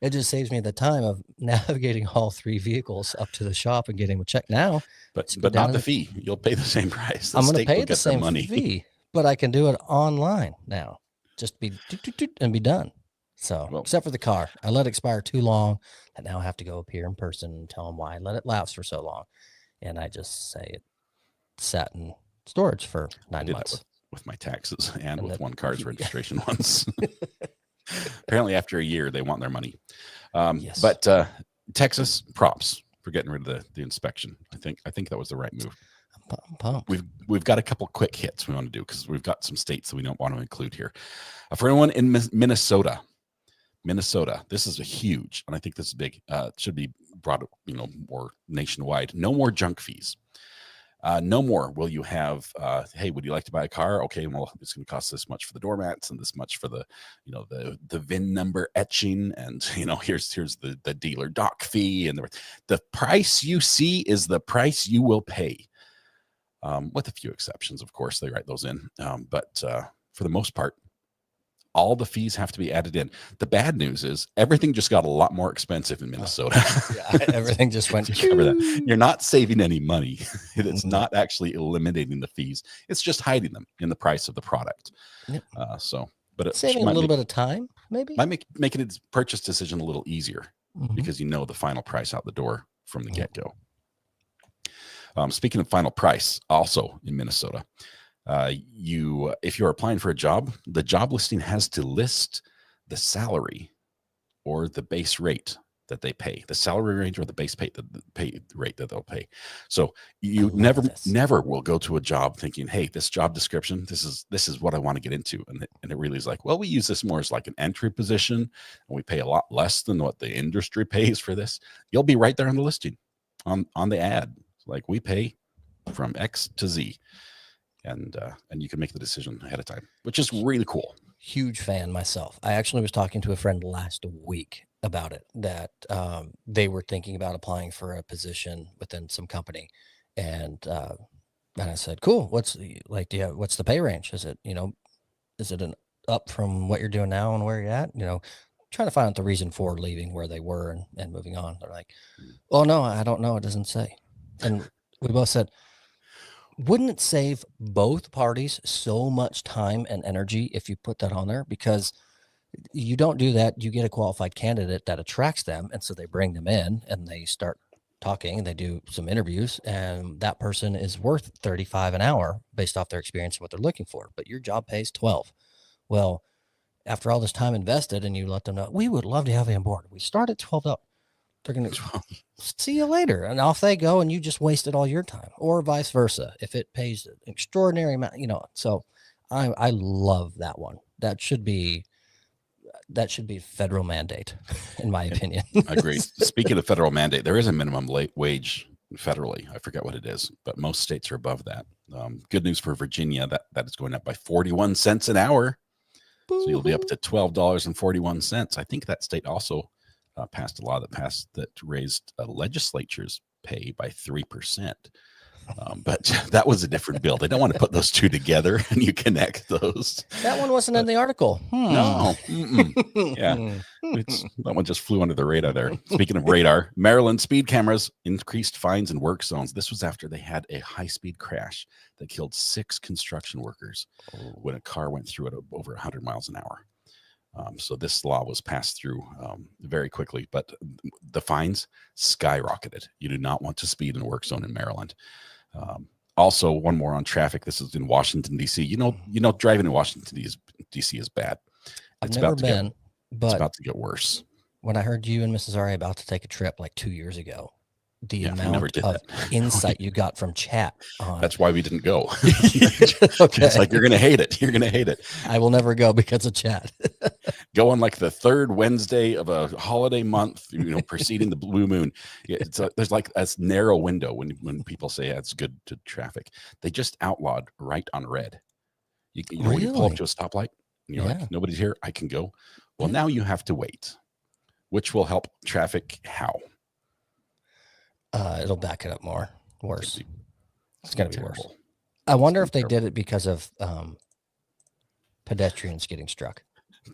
just saves me the time of navigating all 3 vehicles up to the shop and getting them checked now. But not the fee. You'll pay the same price. I'm going to pay the same fee, but I can do it online now. Just be and be done. So except for the car, I let it expire too long, and now I have to go up here in person and tell them why I let it lapse for so long. And I just say it sat in storage for 9 months. With my taxes and with one car's registration once. Apparently after a year they want their money. Yes. But Texas, props for getting rid of the inspection. I think that was the right move. I'm pumped. We've got a couple quick hits we want to do because we've got some states that we don't want to include here. For anyone in Minnesota, this is a huge, and I think this is big. It should be brought more nationwide. No more junk fees. No more will you have, hey, would you like to buy a car? Okay, well, it's going to cost this much for the doormats and this much for the VIN number etching, and here's the dealer dock fee, and the price you see is the price you will pay. With a few exceptions, of course, they write those in, but for the most part, all the fees have to be added in. The bad news is everything just got a lot more expensive in Minnesota. Everything just went. Cover that. You're not saving any money. It's not actually eliminating the fees. It's just hiding them in the price of the product. Yep. But it's saving a little bit of time, maybe. Might making its purchase decision a little easier because the final price out the door from the get-go. Speaking of final price, also in Minnesota, if you're applying for a job, the job listing has to list the salary or the base rate that they pay, the salary range or the base pay rate that they'll pay. So you never will go to a job thinking, hey, this job description, this is what I want to get into. And it really is like, well, we use this more as like an entry position, and we pay a lot less than what the industry pays for this. You'll be right there on the listing, on the ad. Like, we pay from X to Z. And you can make the decision ahead of time, which is really cool. Huge fan myself. I actually was talking to a friend last week about it, that they were thinking about applying for a position within some company. And I said, cool. What's the pay range? Is it an up from what you're doing now and where you're at? Trying to find out the reason for leaving where they were and moving on. They're like, oh no, I don't know. It doesn't say. And we both said, wouldn't it save both parties so much time and energy if you put that on there? Because you don't do that. You get a qualified candidate that attracts them. And so they bring them in and they start talking and they do some interviews, and that person is worth $35 an hour based off their experience and what they're looking for. But your job pays $12. Well, after all this time invested and you let them know, we would love to have you on board. We start at $12. They're going to see you later. And off they go. And you just wasted all your time, or vice versa. If it pays an extraordinary amount, so I love that one. That should be federal mandate, in my opinion. Agreed. Speaking of federal mandate, there is a minimum wage federally. I forget what it is, but most states are above that. Good news for Virginia, that is going up by 41 cents an hour. So you'll be up to $12.41. I think that state also passed a law that raised a legislature's pay by 3%. But that was a different bill. They don't want to put those two together and you connect those. That one wasn't in the article. No. Yeah. That one just flew under the radar there. Speaking of radar, Maryland speed cameras increased fines in work zones. This was after they had a high-speed crash that killed 6 construction workers when a car went through it over 100 miles an hour. So this law was passed through very quickly, but the fines skyrocketed. You do not want to speed in a work zone in Maryland. Also, one more on traffic. This is in Washington, D.C. You know, driving in Washington, D.C. is bad. I've never been, but it's about to get worse. When I heard you and Mrs. Ari about to take a trip like 2 years ago, the amount of that. insight you got from chat. That's why we didn't go. Okay. It's like, you're going to hate it. You're going to hate it. I will never go because of chat. Go on like the 3rd Wednesday of a holiday month, preceding the blue moon. There's like a narrow window when people say it's good to traffic. They just outlawed right on red. When you pull up to a stoplight, and you're like, nobody's here, I can go. Well, now you have to wait, which will help traffic how? It'll back it up more. Worse. It's going to be worse. I wonder if they did it because of pedestrians getting struck.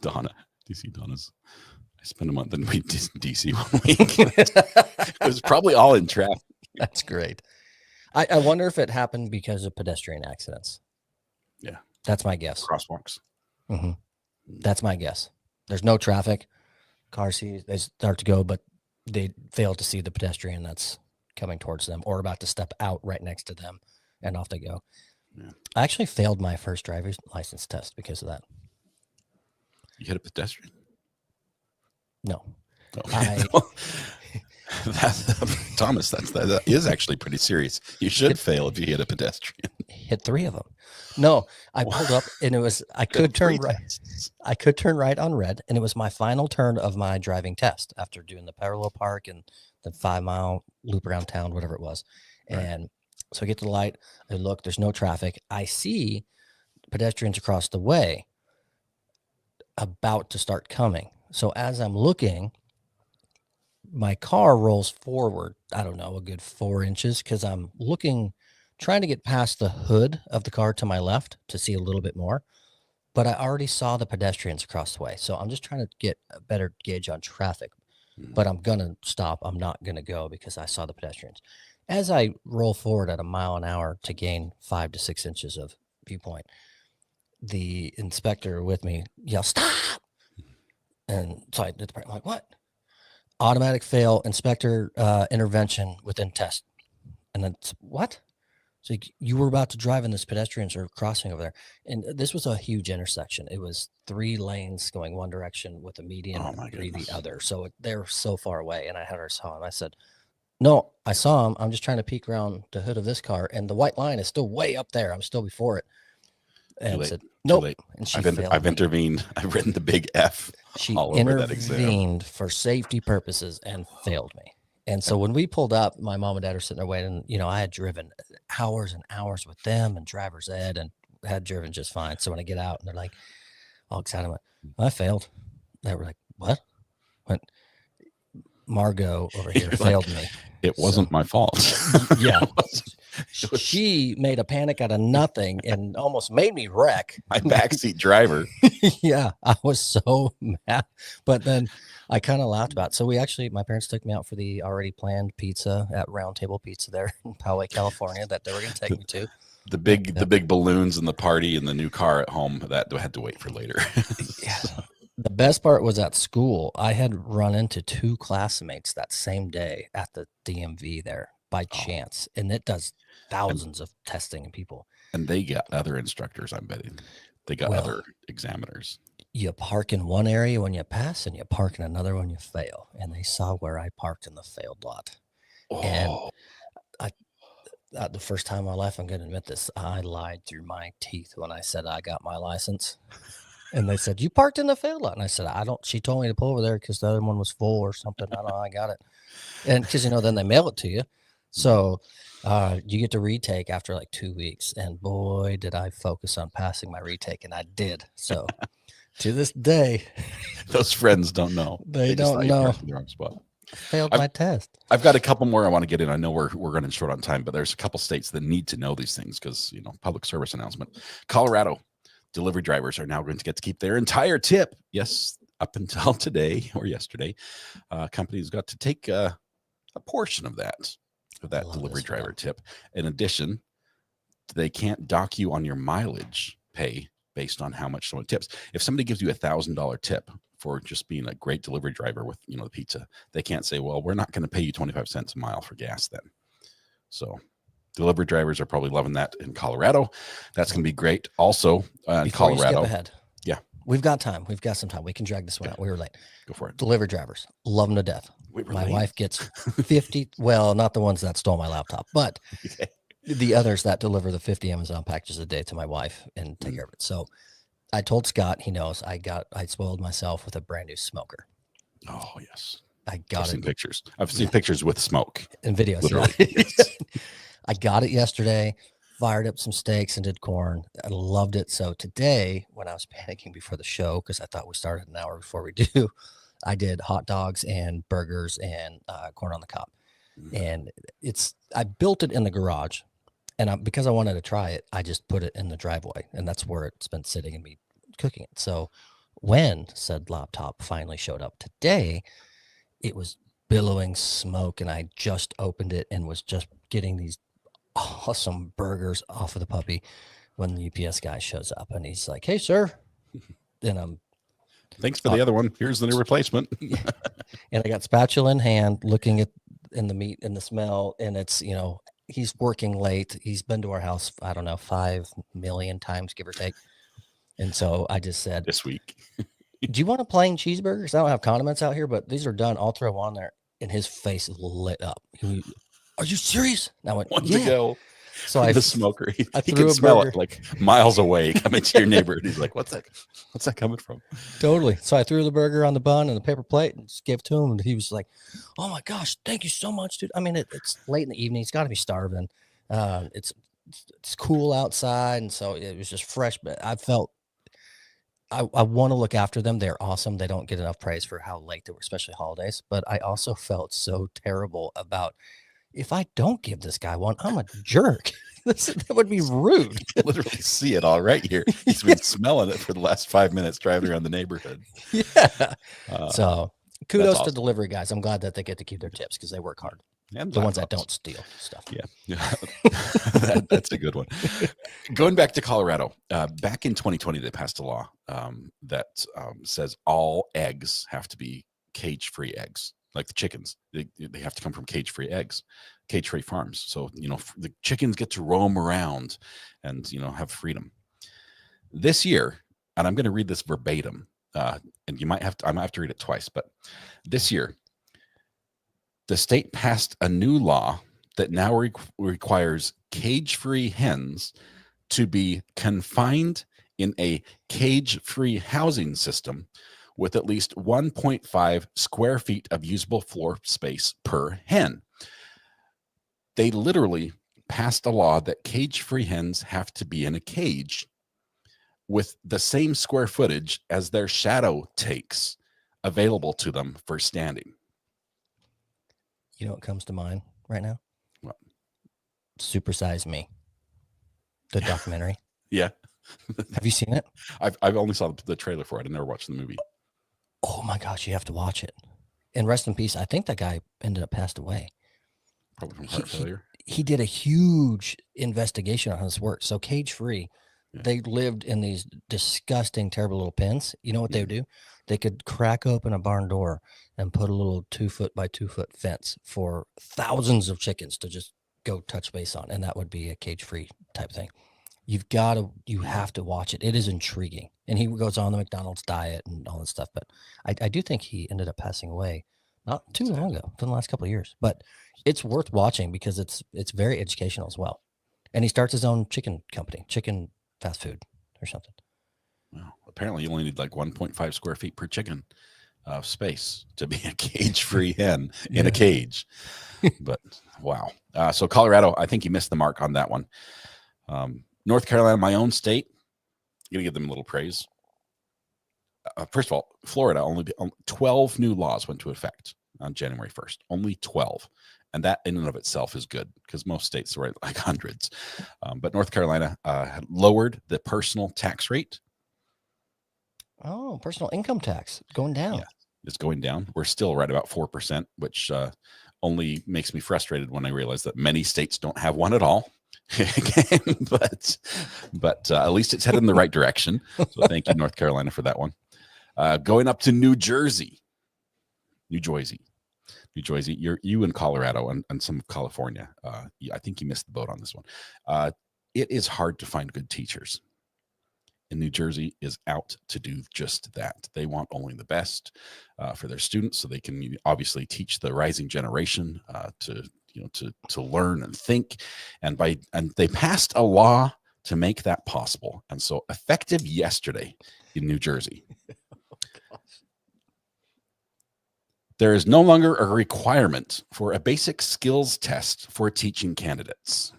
Donna, do you see Donna's? I spent a month in DC 1 week. It was probably all in traffic. That's great. I wonder if it happened because of pedestrian accidents. Yeah. That's my guess. Crosswalks. Mm-hmm. That's my guess. There's no traffic. Cars they start to go, but they fail to see the pedestrian that's coming towards them or about to step out right next to them, and off they go. Yeah. I actually failed my first driver's license test because of that. You hit a pedestrian? No. Okay. Thomas, that is actually pretty serious. You should fail if you hit a pedestrian. Hit 3 of them. No, I pulled up and I could turn right. I could turn right on red, and it was my final turn of my driving test after doing the parallel park and the 5-mile loop around town, whatever it was. Right. And so I get to the light. I look. There's no traffic. I see pedestrians across the way about to start coming. So as I'm looking, my car rolls forward, I don't know, a good 4 inches, because I'm looking, trying to get past the hood of the car to my left to see a little bit more. But I already saw the pedestrians across the way. So I'm just trying to get a better gauge on traffic. But I'm going to stop. I'm not going to go because I saw the pedestrians. As I roll forward at a mile an hour to gain 5 to 6 inches of viewpoint, the inspector with me yells, "Stop!" And so I did the I'm like, "What?" Automatic fail, inspector intervention within test. And then, what? So you were about to drive and this pedestrians are crossing over there. And this was a huge intersection. It was 3 lanes going one direction with a median and 3 the other. So they're so far away. And I had her saw him. I said, "No, I saw him. I'm just trying to peek around the hood of this car. And the white line is still way up there. I'm still before it." And I said, "Nope." And she I've intervened. I've written the big F. She intervened for safety purposes and failed me. And so when we pulled up, my mom and dad are sitting there waiting. I had driven hours and hours with them and driver's ed and had driven just fine. So when I get out and they're like all excited, I went, "I failed." They were like, "What?" I went, "Margot over here failed me. It wasn't my fault." Yeah. She made a panic out of nothing and almost made me wreck. My backseat driver. Yeah, I was so mad. But then I kind of laughed about it. So my parents took me out for the already planned pizza at Round Table Pizza there in Poway, California, that they were going to take me to. The big balloons and the party and the new car at home that had to wait for later. Yeah. The best part was at school. I had run into 2 classmates that same day at the DMV there by chance. And it does thousands of testing and people. And they got other instructors, I'm betting. they got Well, other examiners. you park in one area when you pass, and you park in another when you fail. And they saw where I parked in the failed lot. And Oh, the first time I left, I'm going to admit this, I lied through my teeth when I said I got my license. And they said, you parked in the failed lot. And I said, she told me to pull over there because the other one was full or something. I don't know, I got it. And because, then they mail it to you. So you get to retake after like 2 weeks. And boy, did I focus on passing my retake. And I did. So to this day, those friends don't know. They just don't thought you know. parked in the wrong spot. Failed my test. I've got a couple more I want to get in. I know we're running short on time, but there's a couple states that need to know these things because, public service announcement. Colorado delivery drivers are now going to get to keep their entire tip. Yes, up until today or yesterday, companies got to take a portion of that delivery driver tip. In addition, they can't dock you on your mileage pay based on how much someone tips. If somebody gives you $1,000 tip for just being a great delivery driver with, the pizza, they can't say, well, we're not going to pay you 25 cents a mile for gas then. So delivery drivers are probably loving that in Colorado. That's going to be great. Also in Colorado. You skip ahead. Yeah. We've got time. We've got some time. We can drag this one out. We were late. Go for it. Delivery drivers. Love them to death. My wife gets 50. Well, not the ones that stole my laptop, but the others that deliver the 50 Amazon packages a day to my wife and take care of it. So I told Scott, he knows, I spoiled myself with a brand new smoker. Oh, yes. I got I've seen pictures. I've seen pictures with smoke. And videos. Literally. Yes. I got it yesterday, fired up some steaks and did corn. I loved it. So today, when I was panicking before the show, because I thought we started an hour before we do, I did hot dogs and burgers and corn on the cob. And I built it in the garage. And because I wanted to try it, I just put it in the driveway. And that's where it's been sitting and me cooking it. So when said laptop finally showed up today, it was billowing smoke. And I just opened it and was just getting these awesome burgers off of the puppy when the UPS guy shows up. And he's like, hey, sir. And I'm thanks for the other one. Here's the new replacement. And I got spatula in hand, looking in the meat and the smell. And it's, he's working late. He's been to our house, I don't know, 5 million times, give or take. And so I just said, this week, do you want a plain cheeseburger? Because I don't have condiments out here, but these are done. I'll throw on there. And his face lit up. Are you serious? And I went, to go. So the smoker, he I can smell it like miles away coming to your neighbor. And he's like, what's that coming from? Totally. So I threw the burger on the bun and the paper plate and just gave it to him. And he was like, oh my gosh, thank you so much, dude. I mean, it's late in the evening. He's got to be starving. It's cool outside. And so it was just fresh. But I felt I want to look after them. They're awesome. They don't get enough praise for how late they were, especially holidays. But I also felt so terrible about, if I don't give this guy one, I'm a jerk. That would be rude. Literally see it all right here. He's been smelling it for the last 5 minutes driving around the neighborhood. Yeah. So kudos awesome. to delivery guys. I'm glad that they get to keep their tips because they work hard. And the ones that don't steal stuff. Yeah. That's a good one. Going back to Colorado, back in 2020, they passed a law that says all eggs have to be cage-free eggs. Like the chickens, they have to come from cage-free eggs, cage-free farms. So, the chickens get to roam around and, have freedom. This year, and I'm going to read this verbatim, and I might have to read it twice, but this year, the state passed a new law that now requires cage-free hens to be confined in a cage-free housing system with at least 1.5 square feet of usable floor space per hen. They literally passed a law that cage-free hens have to be in a cage with the same square footage as their shadow takes available to them for standing. You know what comes to mind right now? What? Super Size Me, the documentary. Yeah. Have you seen it? I've only saw the trailer for it. I never watched the movie. Oh my gosh, you have to watch it. And rest in peace. I think that guy ended up passed away. Probably from heart failure. He did a huge investigation on his work. So cage-free, they lived in these disgusting, terrible little pens. You know what they would do? They could crack open a barn door and put a little 2-foot by 2-foot fence for thousands of chickens to just go touch base on. And that would be a cage-free type thing. you have to watch it. It is intriguing. And he goes on the McDonald's diet and all this stuff. But I do think he ended up passing away not too long ago, in the last couple of years. But it's worth watching because it's very educational as well. And he starts his own chicken company, chicken fast food or something. Well, apparently you only need like 1.5 square feet per chicken of space to be a cage-free hen in a cage. But wow. So Colorado, I think you missed the mark on that one. North Carolina, my own state, I'm going to give them a little praise. First of all, Florida, only 12 new laws went into effect on January 1st. Only 12. And that in and of itself is good because most states are like hundreds. But North Carolina had lowered the personal tax rate. Oh, personal income tax going down. Yeah, it's going down. We're still right about 4%, which only makes me frustrated when I realize that many states don't have one at all. but at least it's headed in the right direction. So thank you, North Carolina, for that one. Going up to New Jersey. You in Colorado and some of California. I think you missed the boat on this one. It is hard to find good teachers. And New Jersey is out to do just that. They want only the best for their students, so they can obviously teach the rising generation to learn and think. And they passed a law to make that possible. And so effective yesterday in New Jersey, there is no longer a requirement for a basic skills test for teaching candidates.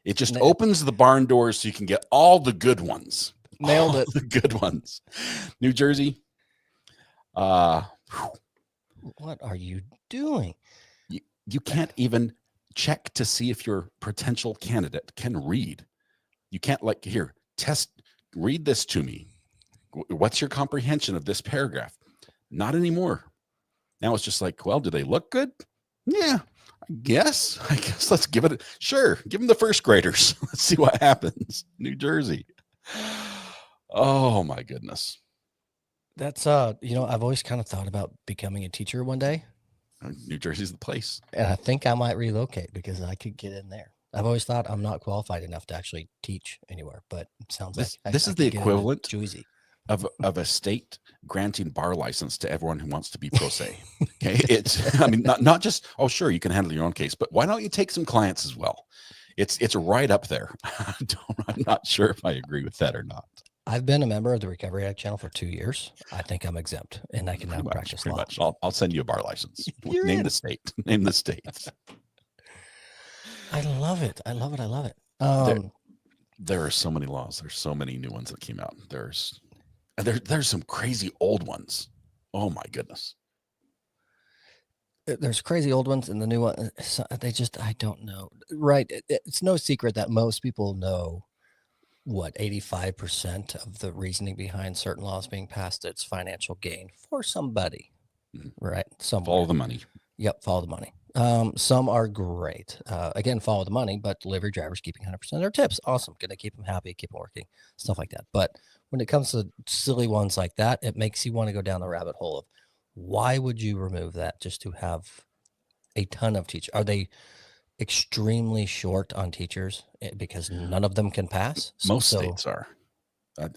It just opens the barn doors so you can get all the good ones. Nailed it. The good ones. New Jersey. What are you doing? You can't even check to see if your potential candidate can read. You can't read this to me. What's your comprehension of this paragraph? Not anymore. Now it's just like, well, do they look good? Yeah. I guess let's give it give them the first graders. Let's see what happens. New Jersey. Oh my goodness. That's I've always kind of thought about becoming a teacher one day. New Jersey's the place. And I think I might relocate because I could get in there. I've always thought I'm not qualified enough to actually teach anywhere, but it sounds like this is the equivalent Jersey. of a state granting bar license to everyone who wants to be pro se. Okay. It's, I mean, not just, oh, sure, you can handle your own case, but why don't you take some clients as well? It's right up there. I'm not sure if I agree with that or not. I've been a member of the Recovery Act channel for 2 years. I think I'm exempt and I can now practice law. Much. I'll send you a bar license. Name the state. Name the states. I love it. I love it. There are so many laws. There's so many new ones that came out. There's some crazy old ones. Oh my goodness. There's crazy old ones and the new one. I don't know. Right. It's no secret that most people know 85% of the reasoning behind certain laws being passed. It's financial gain for somebody, right? Follow the money. Yep. Follow the money. Some are great. Again, follow the money, but delivery drivers keeping 100% of their tips. Awesome. Going to keep them happy, keep them working, stuff like that. But when it comes to silly ones like that, it makes you want to go down the rabbit hole of why would you remove that just to have a ton of teachers? Are they extremely short on teachers because none of them can pass? Most states are,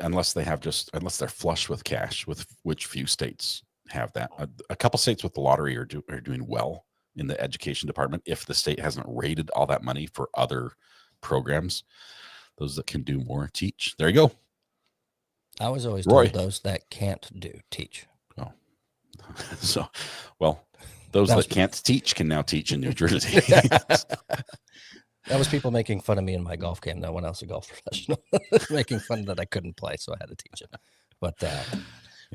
unless they're flush with cash, with which few states have that. A couple states with the lottery are doing well in the education department. If the state hasn't rated all that money for other programs, those that can do more teach. There you go. I was always told those that can't teach. Oh, so, well, those that can't teach can now teach in New Jersey. That was people making fun of me in my golf game, though, when I was a golf professional, making fun that I couldn't play, so I had to teach it. But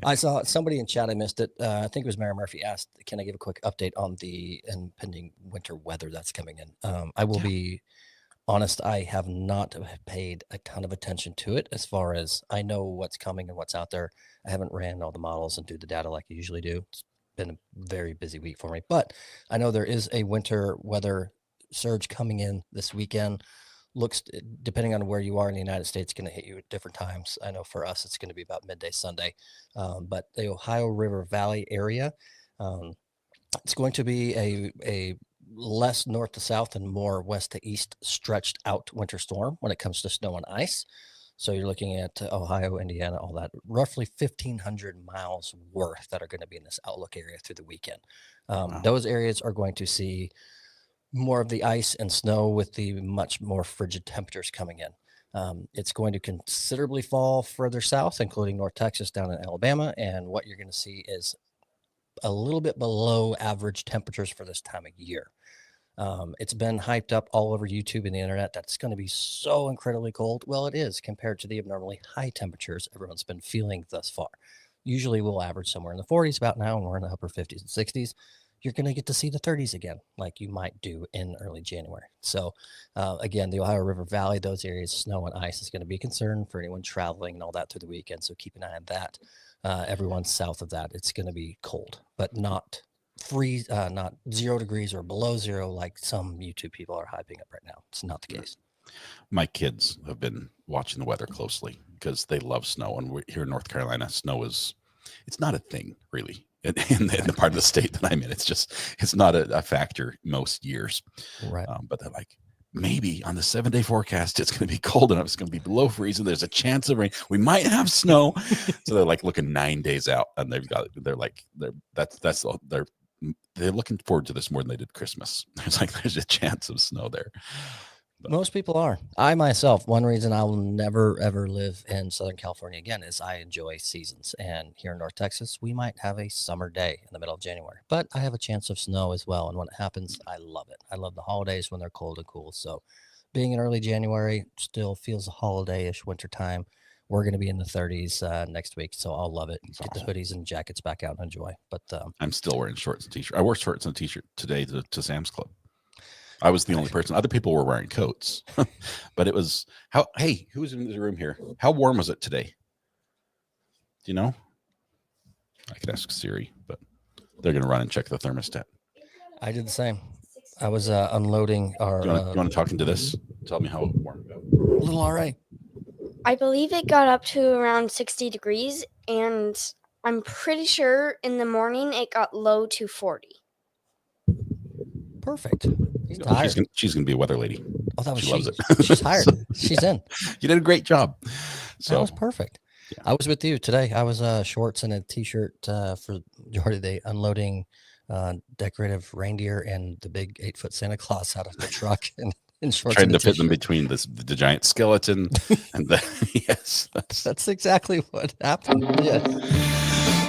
I saw somebody in chat, I missed it. I think it was Mary Murphy asked, can I give a quick update on the impending winter weather that's coming in? I will be honest, I have not paid a ton of attention to it as far as I know what's coming and what's out there. I haven't ran all the models and do the data like I usually do. It's been a very busy week for me, but I know there is a winter weather surge coming in this weekend. Looks, depending on where you are in the United States, going to hit you at different times. I know for us, it's going to be about midday Sunday, but the Ohio River Valley area, it's going to be a less north to south and more west to east stretched out winter storm when it comes to snow and ice. So you're looking at Ohio, Indiana, all that, roughly 1,500 miles worth that are going to be in this outlook area through the weekend. Wow. Those areas are going to see more of the ice and snow with the much more frigid temperatures coming in. It's going to considerably fall further south, including North Texas down in Alabama. And what you're going to see is a little bit below average temperatures for this time of year. It's been hyped up all over YouTube and the internet that it's going to be so incredibly cold. Well, it is compared to the abnormally high temperatures everyone's been feeling thus far. Usually we'll average somewhere in the 40s about now, and we're in the upper 50s and 60s. You're going to get to see the 30s again, like you might do in early January. So again, the Ohio River Valley, those areas, snow and ice is going to be a concern for anyone traveling and all that through the weekend. So keep an eye on that. Everyone south of that, it's going to be cold, but not freeze, not 0 degrees or below zero like some YouTube people are hyping up right now. It's not the case. My kids have been watching the weather closely because they love snow. And we're here in North Carolina, snow it's not a thing really in the part of the state that I'm in. It's not a factor most years. Right. But they're like, maybe on the 7-day forecast, it's going to be cold enough. It's going to be below freezing. There's a chance of rain. We might have snow. So they're like looking 9 days out, and they're looking forward to this more than they did Christmas. It's like there's a chance of snow there. But most people are. I myself, one reason I will never ever live in Southern California again is I enjoy seasons. And here in North Texas, we might have a summer day in the middle of January, but I have a chance of snow as well. And when it happens, I love it. I love the holidays when they're cold and cool. So being in early January still feels a holiday-ish winter time. We're going to be in the 30s next week, so I'll love it. That's Get awesome. the hoodies and jackets back out and enjoy. But I'm still wearing shorts and t-shirt. I wore shorts and a t-shirt today to Sam's Club. I was the only person. Other people were wearing coats, but it was hey, who's in the room here? How warm was it today? Do you know? I could ask Siri, but they're going to run and check the thermostat. I did the same. I was unloading our. You want to talk into this? Tell me how warm it got. Little RA. I believe it got up to around 60 degrees, and I'm pretty sure in the morning it got low to 40. Perfect. He's tired. She's gonna be a weather lady. Oh, that was She loves it. She's hired. So, She's in. You did a great job. So That was perfect. Yeah. I was with you today. I was shorts and a t-shirt for majority of the day, unloading decorative reindeer and the big 8-foot Santa Claus out of the truck and shorts. trying and to fit them between the giant skeleton and the yes. That's exactly what happened. Yes.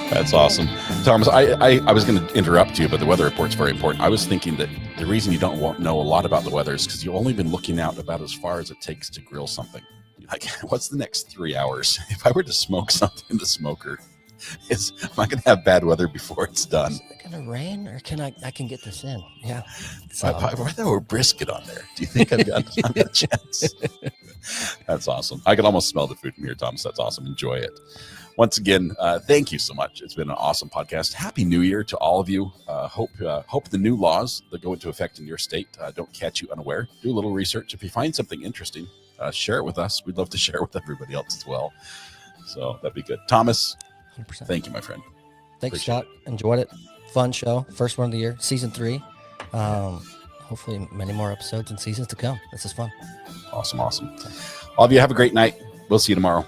That's awesome. Thomas, I was going to interrupt you, but the weather report's very important. I was thinking that the reason you don't know a lot about the weather is because you've only been looking out about as far as it takes to grill something. Like, what's the next 3 hours? If I were to smoke something in the smoker, am I going to have bad weather before it's done? Is it going to rain, or I can get this in? Yeah. Why throw a brisket on there? Do you think I've got a chance? That's awesome. I can almost smell the food from here, Thomas. That's awesome. Enjoy it. Once again, thank you so much. It's been an awesome podcast. Happy New Year to all of you. Hope the new laws that go into effect in your state don't catch you unaware. Do a little research. If you find something interesting, share it with us. We'd love to share it with everybody else as well. So that'd be good. Thomas, 100%. Thank you, my friend. Thanks, Appreciate Scott. Enjoyed it. Fun show. First one of the year, season 3. Hopefully many more episodes and seasons to come. This is fun. Awesome. All of you have a great night. We'll see you tomorrow.